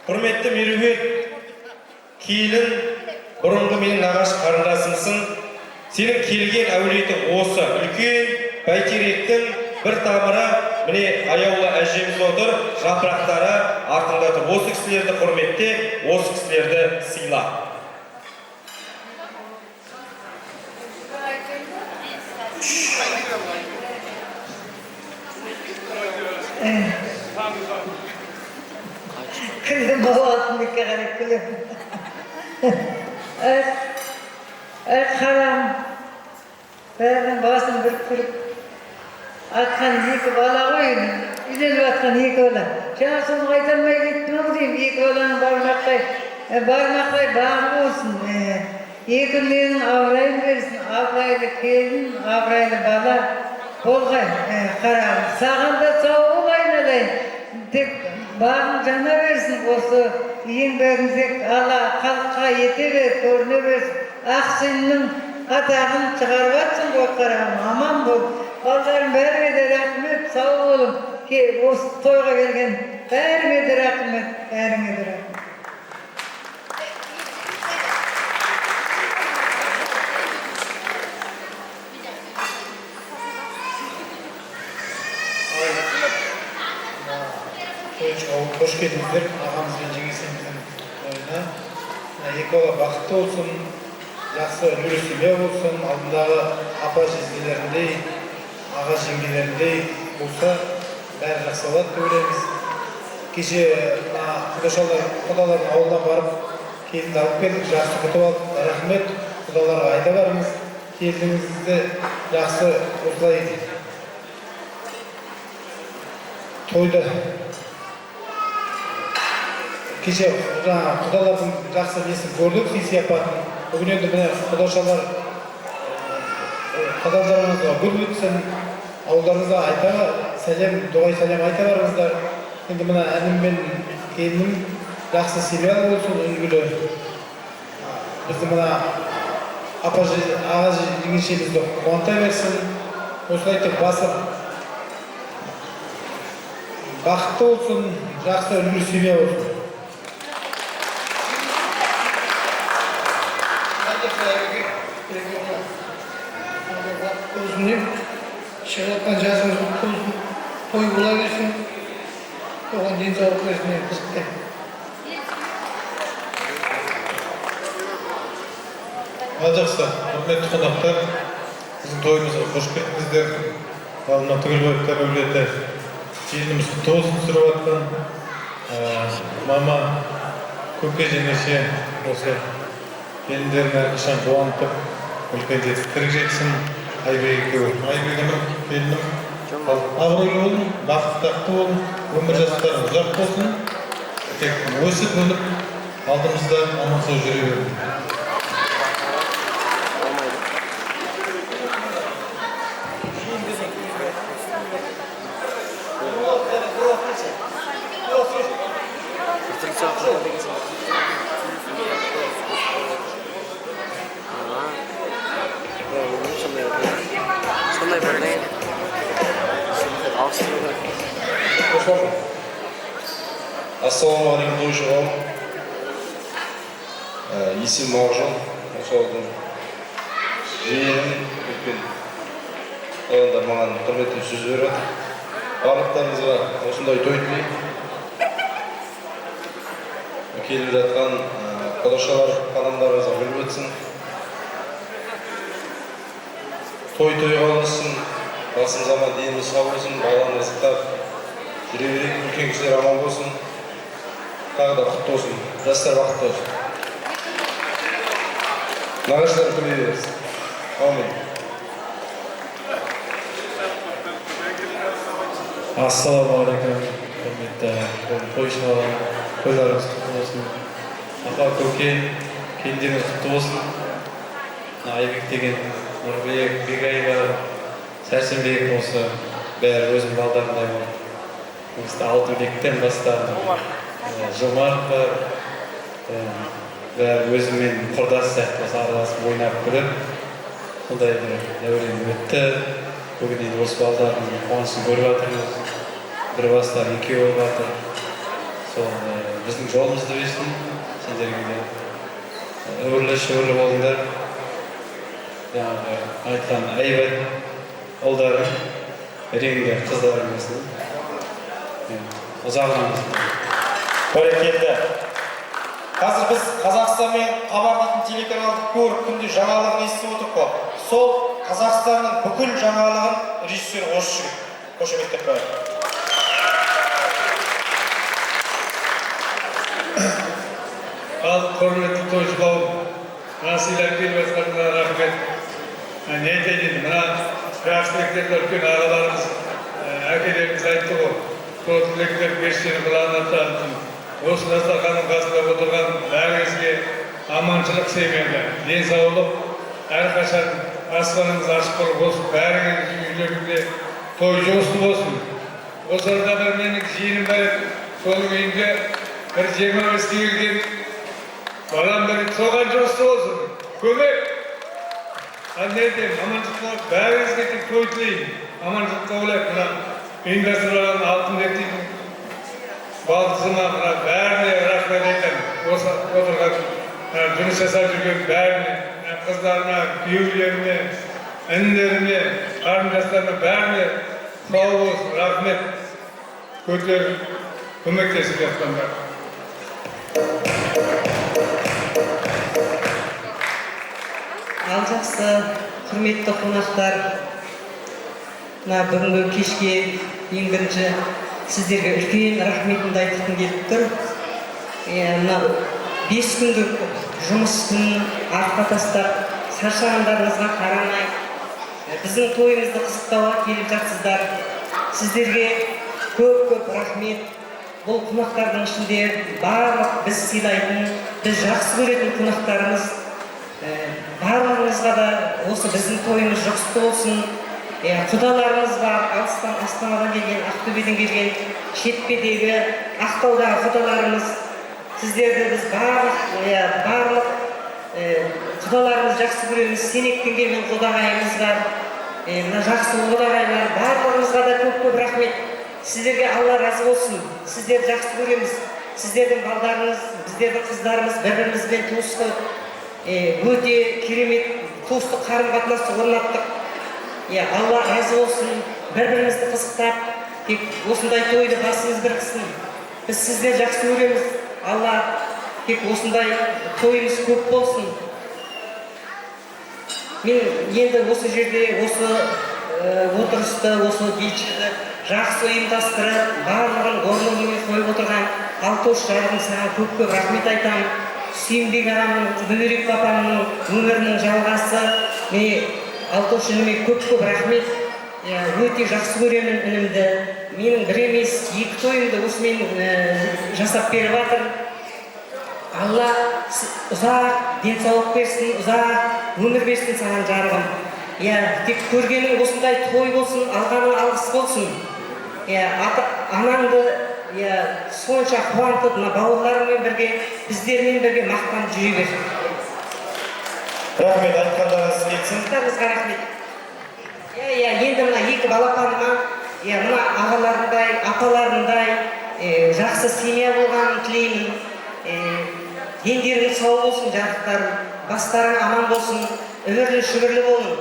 Құрметті Меруерт, келін бұрынғы менің нағашы қарындасымсың. Сенің келген әулетің осы үлкен бәйтеректің бір тамыры, міне аяулы әжеміз отыр, жапырақтары артында тұр. Осы кісілерді құрметте, осы кісілерді сыйла. Күлдім болатындыққа қарай күлім. Қарам, бәрінің басын бір күліп, атқан екі бала ғой, үйленіп атқан екі бала. Жаңа соны қайтармай кеттім-ау деймін, екі баланың бармақтай бағым болсын. Екі менің абырайым берсін, абырайлы келін, абырайлы бала болғай. Қарам, саған да сау бол айналайын. Тек бағың жана берсін, осы еңбегіңізге Алла халыққа ете бер, көріне берсін. Ақсүйінің атағын шығарып атсың ғой, қарағым, аман бол. Балдарым бәріңе де рахмет, сау болың. Осы тойға келген бәріңе де рахмет, бәріңе де рахмет. Қош келдіңіздер, ағамызбен жеңгесіміздің тойына. Екі бала бақытты болсын, жақсы үйлесімде болсын, алдындағы апа жеңгелеріндей, аға жеңгелеріндей болса, бәрі жақсы болады деп ойлаймыз. Кеше құдалардың ауылдан барып, келінді алып келдік, жақсы күтіп алып, рахмет, құдаларға айта барыңыз, келініңізді жақсы осылай тойды. Кеше құдалардың жақсы несін көрдік, сый-сияпатын. Бүгін енді міне құдашалар құдаларыңызға гүл өтсін, ауылдарыңызға айта сәлем, дұғай сәлем айта барыңыздар. Енді мына інім мен келінім жақсы сериал болсын, үлгілі. Бізді мына аға жеңешемізді қуанта берсін. Осылай айтып басып бақытты болсын, жақсы үлгілі семья болсын. Өзіне шығып жатқан жасыңыз той бола берсін. Оған денсаулық берсін, қызықты. Жақсы, құрметті қонақтар, біздің тойымызға қош келдіңіздер. Алдына түгел қойыптар өлеті. Келініміз құтты болсын сұрап жатқан. Мама, көке жеңеше осы келіндерін әрқашан қуантып, үлкен жетістіктер жетсін. Айбек екеуі. Айбегімнің келінім абыройлы болын, бақытты болын, өмір жастары ұзақ болсын. Тек өсіп өніп, алдымызда аман сау жүре берді. Сондай бірден ауыстыру керек. Ассалаумағалейкум тойшы қауым. Есім Мағжан, осы ауылдың жиенім үлкен адамдар маған құрметті сөз береді. Барлықтарыңызға осындай той тілеймін. Келіп жатқан қонақшылар қадамдарыңызға үлгі өтсін. Той-тойға алыссын, басым заман деніміз сау болсын, балаңыз қап, жүре берейік, үлкен кісілер аман болсын. Тағы да құтты болсын, жастар бақытты болсын. Нағашылар көмей берсін. Амин. Ассалаумағалейкум, құрметті тойшылар, тойларыңыз құтты болсын. Апа, көке, келіндеріңіз құтты болсын. Айбек деген Нұрбек, Бегайға, Сәрсенбек осы бәрі өзім балдарындай болып. Осы Алтынбектен бастап, Жомарт бар, бәрі өзіммен құрдас сияқты араласып ойнап күліп, сондай бір дәурен өтті. Бүгін енді осы балдардың қуанысын көріп жатырмыз. Бір бастар екеу болып жатыр. Сол біздің жолымызды берсін, сендерге де өрлі-шөрлі болыңдар. Жаңағы айтқан әйбат ұлдары, реңді қыздарым болсын. Ұзағынан болсын. Бәрекелді. Қазір біз Қазақстан мен хабарлайтын телеканалды көріп, күнде жаңалығын естіп отырып қой. Сол Қазақстанның бүкіл жаңалығын режиссер осы жігіт. Қошеметтеп қояйық. Ал құрметті тойшы қауым, насилар келіп жатқанына рахмет. Не айтайын, мына жақсылықтарды үлкен ағаларымыз, әкелеріміз айтты ғой. Сол тілектер періштенің құлағына танытсын. Осы дастарханның қасында отырған бәріңізге аманшылық семеді, денсаулық, әрқашан аспаныңыз ашық болсын, бәріңіздің үйлерінде той жосты болсын. Осы арада бір менің жиенім бар, сол үйінде бір 25-ке келген балам бір соған жосты болсын. Көмек! Не деймін, аманшылыққа бәріңізге тек той тілеймін. Аманшылыққа ойлайық, мына ұйымдастырылған Алтынбектің балдызыма бәріне рахмет айтамын. Осы отырған жұмыс жасап жүрген бәріне, қыздарына, күйеулеріне, інілеріне, қарындастарына бәріне сау болсын, рахмет. Көтеріп, көмектесіп жатқандар. Ал жақсы, құрметті қонақтар, бүгінгі кешке ең бірінші сіздерге үлкен рахметімді айтқым келіп тұр. 5 күндік жұмыс күнін артқа тастап, шаршағандарыңызға қарамай, біздің тойымызды қызықтауға келіп жатсыздар. Сіздерге көп рахмет. Бұл қонақтардың ішінде барлық біз сыйлайтын, біз жақсы көретін қонақтарымыз. Барлығыңызға да осы біздің тойымыз жақсы болсын, құдаларымыз бар, алыстан Астанадан келген, Ақтөбеден келген, Шетпедегі, Ақтаудағы құдаларымыз, сіздерді біз барлық құдаларымыз жақсы көреміз. Сенектен келген құдағайымыз бар, мына жақсы құдағайлар, барлығымызға да көп рахмет. Сіздерге Алла разы болсын. Сіздерді жақсы көреміз. Сіздердің балдарыңыз, біздердің қыздарымыз бір-бірімізбен туысты, өте керемет туыстық қарым-қатынасты орнаттық. Алла разы болсын. Бір-бірімізді қызықтап, тек осындай тойды басымыз біріксін. Біз сіздерді жақсы көреміз. Алла тек осындай тойымыз көп болсын. Мен енді осы жерде, осы отырысты, осы бейчікті жақсы ұйымдастырып, барлығын орнымен қойып отырған Алтош жарығым саған көп рахмет айтамын. Сүйінбек ағамның, Бөберек папамның өмірінің жалғасы. Алтош ініме көп рахмет. Өте жақсы көремін інімді. Менің бір емес, екі тойымды осымен жасап беріп жатыр. Алла ұзақ денсаулық берсін, ұзақ өмір берсін саған жарығым. Тек көргенің осындай той болсын, алғаның алғыс болсын. Анаңды сонша қуантып, бауырларыңмен бірге, біздермен бірге мақтанып жүре бер. Рахмет, айтқандарыңыз келсін. Сіздеріңізге рахмет. Енді мына екі балапаныма, мына ағаларындай, апаларындай жақсы семья болғанын тілеймін. Дендерің сау болсын, жарықтар, бастарың аман болсын, өмірлі шүгірлі болын.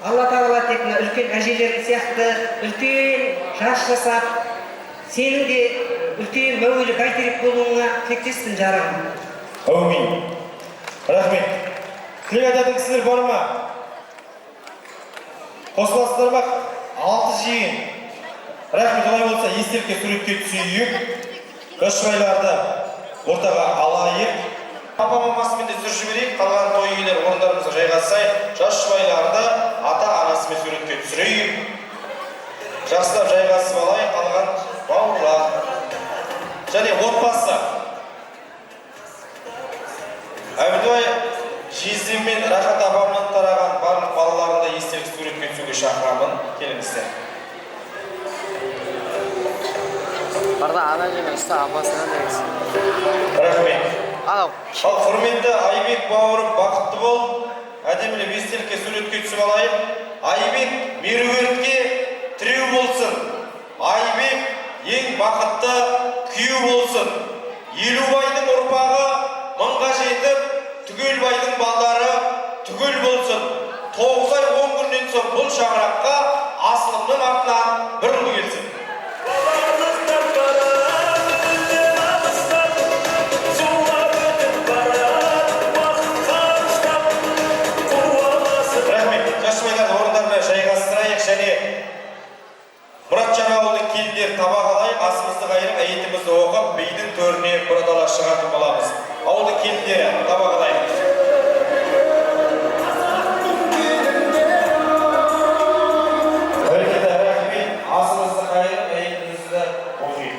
Алла тағала тек үлкен әжелерің сияқты үлкен жас жасап, сенің де үлкен мәуелі бәйтерек болуыңа тілектеспін жарығым. Әумин. Рахмет. Тілек айтатын кісілер бар ма? Қосыласыздар ма? 6 жиын. Рахмет, олай болса естелікке суретке түсейік. Көшбайларды ортаға алайық. Папа-мамасымен де сүр жіберейік, қалған той иелер орындарымызға жайғасай, жас жұбайларды ата-анасымен суретке түсірейік. Жақсылап жайғасып алайық, қалған бауырлар. Және отбасы. Әбдуай Жизем мен Рахат апамнан тараған барлық балаларында естелік суретке түсуге шақырамын. Келіңіздер. Барда ана және ұста апасынан дегіз. Рахмет. Ал құрметті Айбек бауырым, бақытты бол. Әдемілеп естелікке суретке түсіп алайық. Айбек меруертке тіреу болсын. Айбек ең бақытты күйеу болсын. Елубайдың ұрпағы мыңға жетіп, Түгелбайдың балдары түгел болсын. 9 ай 10 күннен соң бұл шаңыраққа Асылымның артынан бір ұл келсін. Рахмет, жас-жұбайларды орындарына жайғастырайық және Мұратжан ауылының келіндері табақ алайық, асымызды қайырып, әйетімізді оқып, бейдің төріне бұратала шығатын боламыз. Ауылдың келіндері табақ алайық. Өркеті рахмет, асымызды қайырып, әйетімізді оқиық.